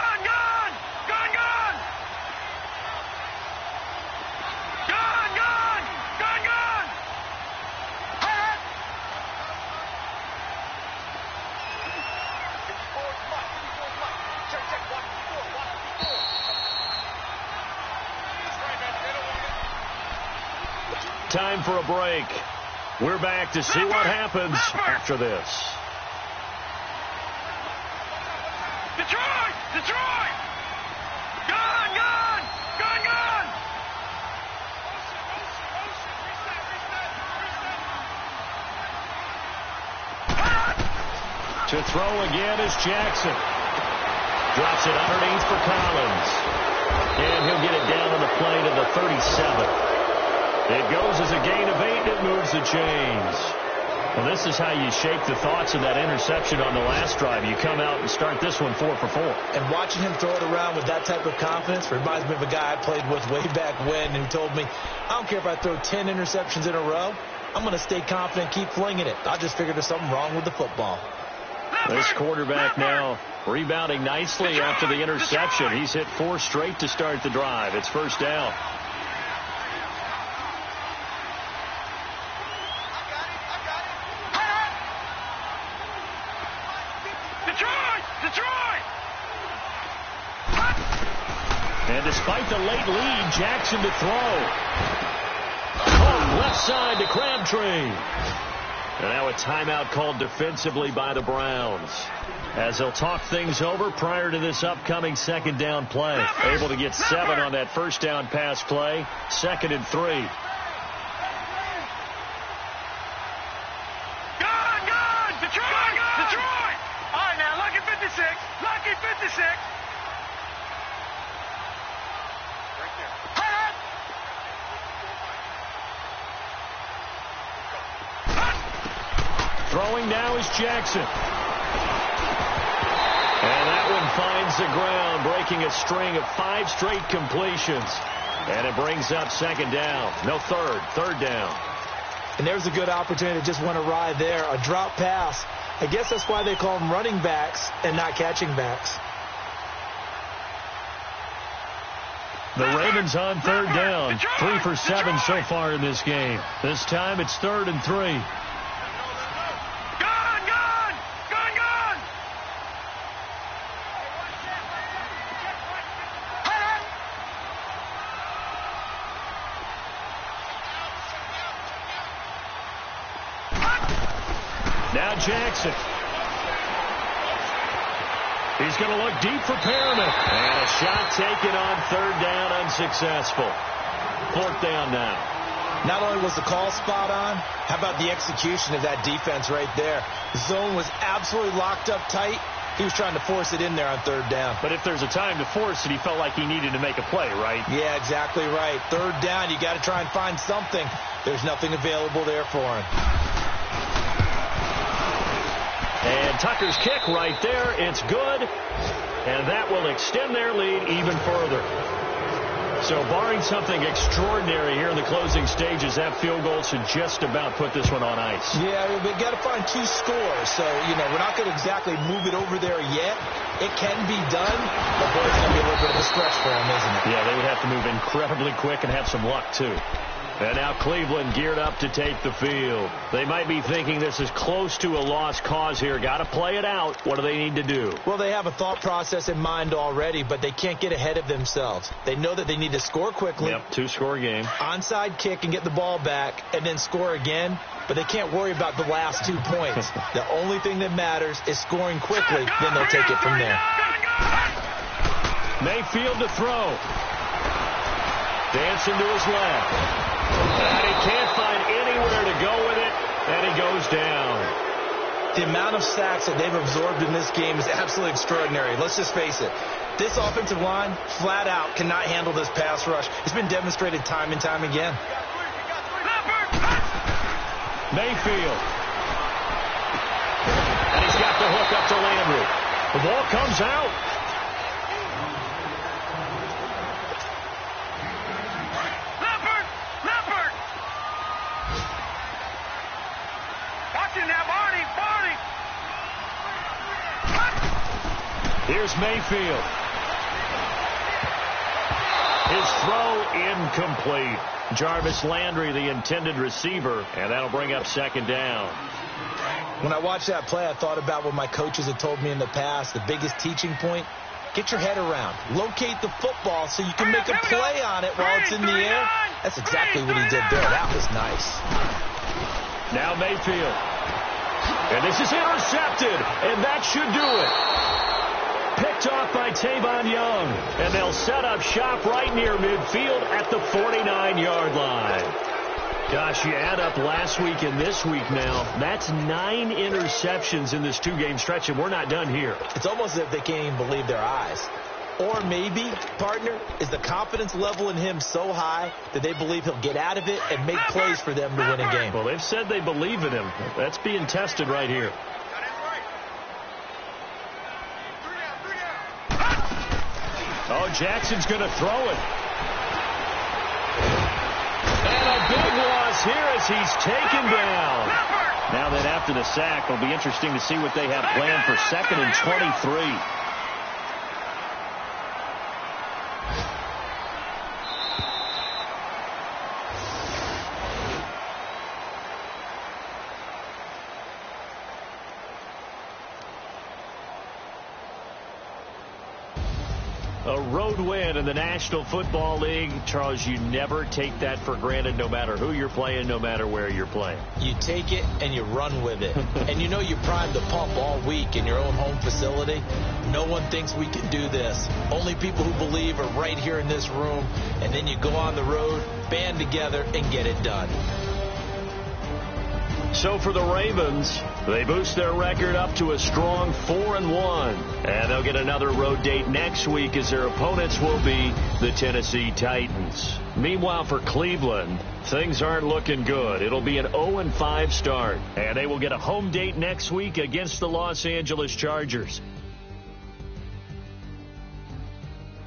time for a break. We're back to see what happens after this. Detroit! Detroit! Gone! Gone! Gone! Gone! To throw again is Jackson. Drops it underneath for Collins. And he'll get it down on the play to the 37. It goes as a gain of 8, and it moves the chains. Well, this is how you shake the thoughts of that interception on the last drive. You come out and start this one 4 for 4. And watching him throw it around with that type of confidence reminds me of a guy I played with way back when who told me, I don't care if I throw 10 interceptions in a row. I'm going to stay confident, keep flinging it. I just figured there's something wrong with the football. This quarterback now rebounding nicely after the interception. He's hit 4 straight to start the drive. It's first down. Detroit! Detroit! And despite the late lead, Jackson to throw. Oh, left side to Crabtree. And now a timeout called defensively by the Browns, as they'll talk things over prior to this upcoming second down play. Able to get 7 on that first down pass play. 2nd and 3. Gone! Gone! Detroit! Detroit! All right, now, lucky 56. Lucky 56. Right there. Throwing now is Jackson. And that one finds the ground, breaking a string of 5 straight completions. And it brings up second down. No, third down. And there's a good opportunity to just went awry there. A drop pass. I guess that's why they call them running backs and not catching backs. The Ravens on third down. 3 for 7 so far in this game. This time it's 3rd and 3. Now Jackson. He's going to look deep for Perriman. And a shot taken on 3rd down, unsuccessful. 4th down now. Not only was the call spot on, how about the execution of that defense right there? The zone was absolutely locked up tight. He was trying to force it in there on 3rd down. But if there's a time to force it, he felt like he needed to make a play, right? Yeah, exactly right. 3rd down, you got to try and find something. There's nothing available there for him. And Tucker's kick right there. It's good. And that will extend their lead even further. So barring something extraordinary here in the closing stages, that field goal should just about put this one on ice. Yeah, we've got to find 2 scores. So, we're not going to exactly move it over there yet. It can be done, but boy, it's going to be a little bit of a stretch for them, isn't it? Yeah, they would have to move incredibly quick and have some luck, too. And now Cleveland geared up to take the field. They might be thinking this is close to a lost cause here. Got to play it out. What do they need to do? Well, they have a thought process in mind already, but they can't get ahead of themselves. They know that they need to score quickly. Yep, 2-score game. Onside kick and get the ball back and then score again, but they can't worry about the last 2 points. The only thing that matters is scoring quickly, then they'll take it from there. Mayfield to throw. Dancing to his left. And he can't find anywhere to go with it, and he goes down. The amount of sacks that they've absorbed in this game is absolutely extraordinary. Let's just face it. This offensive line, flat out, cannot handle this pass rush. It's been demonstrated time and time again. Mayfield. And he's got the hook up to Landry. The ball comes out. Here's Mayfield. His throw incomplete. Jarvis Landry, the intended receiver, and that'll bring up second down. When I watched that play, I thought about what my coaches had told me in the past. The biggest teaching point, Get your head around. Locate the football so you can make a play on it while it's in the air. That's exactly what he did there. That was nice. Now Mayfield. And this is intercepted, and that should do it. Picked off by Tavon Young. And they'll set up shop right near midfield at the 49-yard line. Gosh, you add up last week and this week now. That's 9 interceptions in this 2-game stretch, and we're not done here. It's almost as if they can't even believe their eyes. Or maybe, partner, is the confidence level in him so high that they believe he'll get out of it and make plays for them to win a game. Well, they've said they believe in him. That's being tested right here. Oh, Jackson's going to throw it. And a big loss here as he's taken down. Now that after the sack, it'll be interesting to see what they have planned for 2nd and 23. A road win in the National Football League. Charles, you never take that for granted no matter who you're playing, no matter where you're playing. You take it and you run with it. And you know you primed the pump all week in your own home facility. No one thinks we can do this. Only people who believe are right here in this room. And then you go on the road, band together, and get it done. So for the Ravens, they boost their record up to a strong 4-1. And they'll get another road date next week as their opponents will be the Tennessee Titans. Meanwhile, for Cleveland, things aren't looking good. It'll be an 0-5 start. And they will get a home date next week against the Los Angeles Chargers.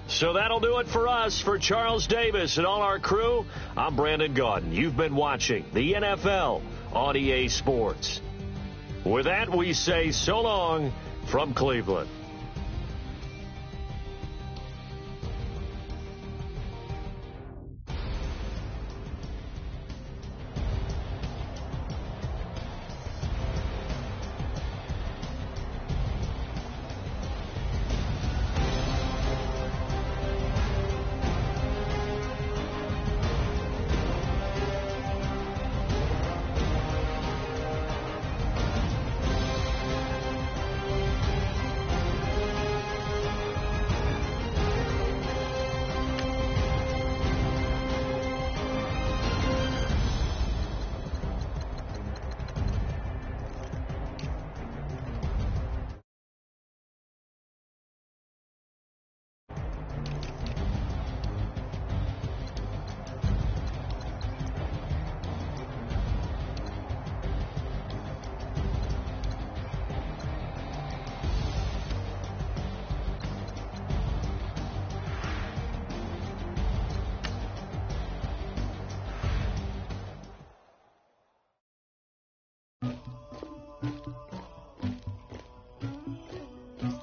So that'll do it for us. For Charles Davis and all our crew, I'm Brandon Gaudin. You've been watching the NFL on EA Sports. With that, we say so long from Cleveland.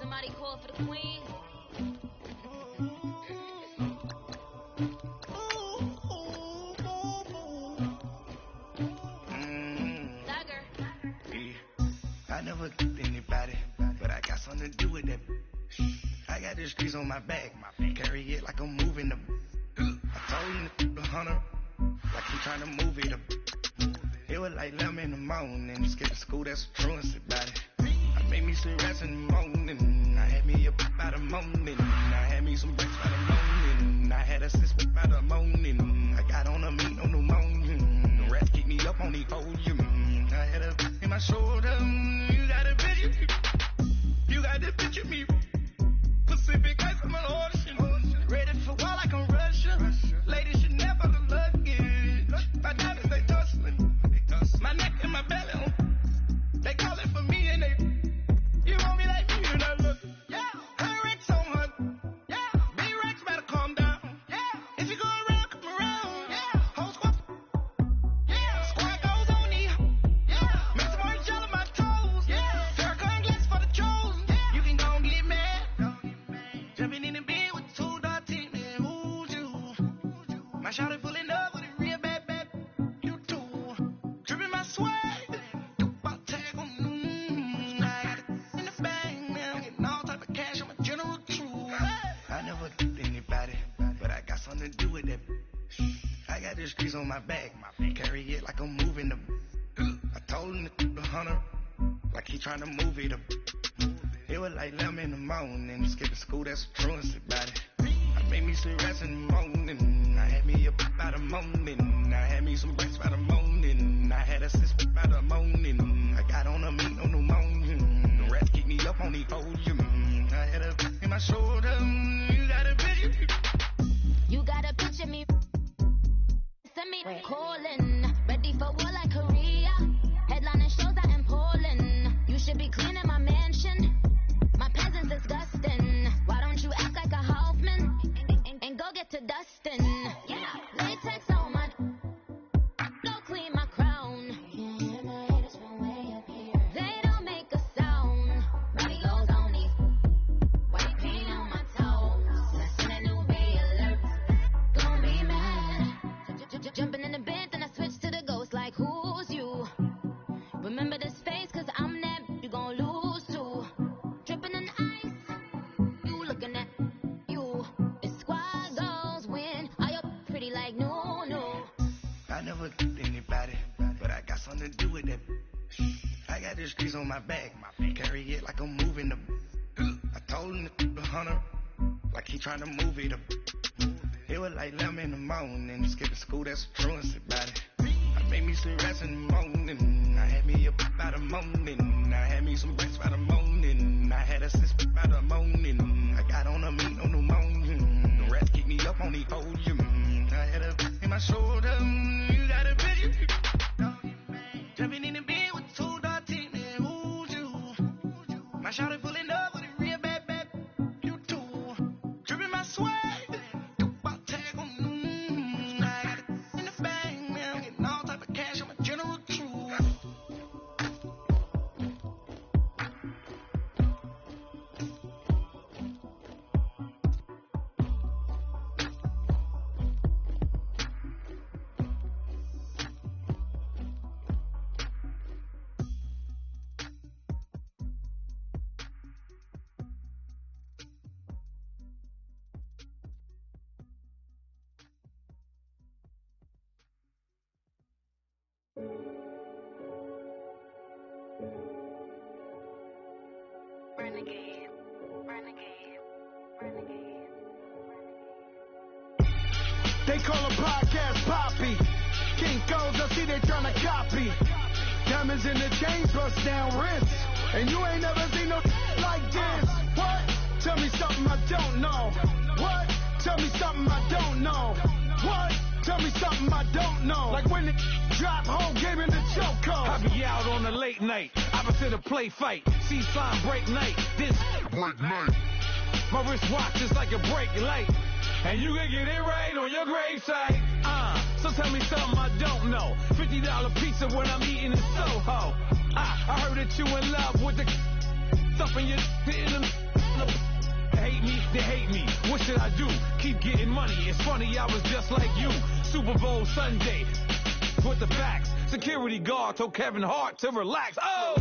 Somebody call for the queen. I never killed anybody, but I got something to do with that. I got the streets on my back, carry it like I'm moving them. I told you the hunter, like he trying to move it up. It was like 11 in the morning, skip to school, that's a truancy about it. I made me some rest in the morning, I had me a pop by the morning, I had me some breaks by the morning, I had a sister by the morning, I got on a meat on the morning, the rats keep me up on the podium, I had a in my shoulder, you got a picture, you got the picture me, Pacific ice on the ocean, ready for war like I'm Russia, ladies should never look lucky, my diamonds they tussling, my neck and my belly, they call it for me and they, you want me like me and I look, yeah, her Rex on her, yeah, B-Rex better calm down, yeah, if you go around, come around, yeah, whole squad, yeah, squad goes on me, yeah, make some orange gel on my toes, yeah, Farrakhan glass for the trolls, yeah, you can go and get mad, jumping in the bed with 2 dark teeth, man, who's you, my shawty pulling up with a real bad, you too, dripping my swag, tag on, I got it in the bag now, getting all type of cash, I'm a general true, streets on my back. Carry it like I'm moving the. I told him to 100, like he trying to move it up. It was like 11 in the morning, skipping school, that's what truancy about it. I made me some rest in the morning, I had me a pop by the morning, I had me some breaks by the morning, I had a sis by the morning, I got on a meat on the morning, the rest keep me up on the podium, I had a in my shoulder, you got a picture. You got a picture me, send me calling, ready for war like Korea, headlining shows out in Poland, you should be cleaning my mansion. My peasants disgusting. Why don't you act like a Hoffman and go get to dustin'? Yeah, latex on my. Go clean my crown. They don't make a sound. Radios on these. White paint on my toes. Lesson a new ray alert. Gonna be mad. Jumping in the bed, then I switch to the ghost like who's you? Remember this face, cause I'm that you gon' lose too. Dripping in ice, you looking at you. It's squad goals win. Are you pretty like no, no? I never did anybody, but I got something to do with that. I got the streets on my back, carry it like I'm moving the. I told him to 100, like he trying to move it up. It was like 11 in the morning, skipping school, that's what truancy about it. I made me some rest in the morning, I had me a pop by the morning, I had me some breaks by the morning, I had a sis by the morning, I got on a meat on the morning, the rest keep me up on the podium, I had a in my shoulder, you got a picture. Jumping in the bed with 2 dark teeth, man, who's you? My shawty pulling up with a real bad, you too. Dripping my swag, about tag on, I got it in the bag, man, I'm getting all type of cash, I'm a general true. Renegade, renegade, renegade. They call a podcast Poppy. Kinkos, I see they tryna copy. Diamonds in the chains, bust down wrists. And you ain't never seen no like this. What? Tell me something I don't know. What? Tell me something I don't know. What? Tell me something I don't know. Like when the drop home game in the chokehold. I be out on a late night, opposite a play fight. See sign break night, this break night. My wristwatch is like a break light. And you can get it right on your gravesite. So tell me something I don't know. $50 pizza when I'm eating in Soho. I heard that you in love with the stuff in your in them. Hate me, they hate me. What should I do? Keep getting money. It's funny, I was just like you. Super Bowl Sunday. With the facts. Security guard told Kevin Hart to relax. Oh!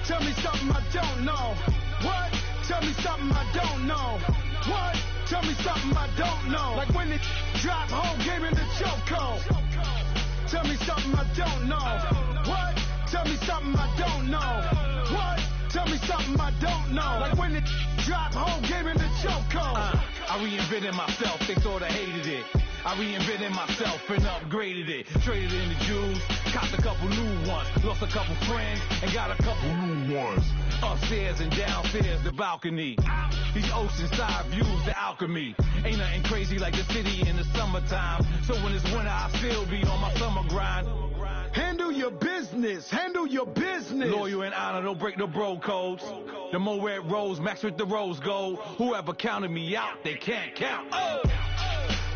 Tell me something I don't know. What? Tell me something I don't know. What? Tell me something I don't know. Like when the drop home game in the chokehold. Tell me something I don't know. What? Tell me something I don't know. What? Tell me something I don't know. Like when the drop home game in the chokehold. I reinvented myself, they thought I hated it. I reinvented myself and upgraded it. Traded in the jewels, copped a couple new ones. Lost a couple friends and got a couple new ones. Upstairs and downstairs, the balcony. These oceanside views, the alchemy. Ain't nothing crazy like the city in the summertime. So when it's winter, I still be on my summer grind. Handle your business. Handle your business. Loyal and honor, don't break the bro codes. The more red rose, max with the rose gold. Whoever counted me out, they can't count. Oh!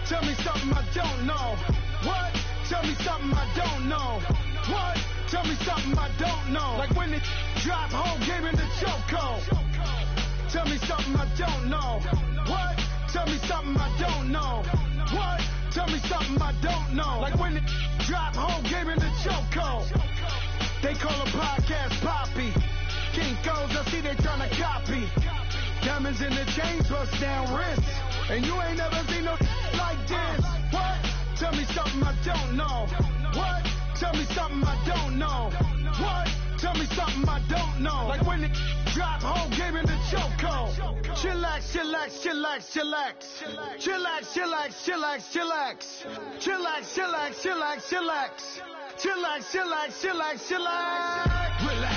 Tell me something I don't know. What? Tell me something I don't know. What? Tell me something I don't know. Like when the drop home game in the chokehold. Tell me something I don't know. What? Tell me something I don't know. What? Tell me something I don't know. Like when the drop home game in the chokehold. They call a podcast Poppy. Kinkos, I see they tryna copy. Diamonds in the chains, bust down wrists. And you ain't never seen no like this. What? Tell me something I don't know. What? Tell me something I don't know. What? Tell me something I don't know. Like when it drop, whole game in the chokehold. Chillax, chillax, chillax, chillax. Chillax, chillax, chillax, chillax. Chillax, chillax, chillax, chillax. Chillax, chillax, chillax, chillax. Relax.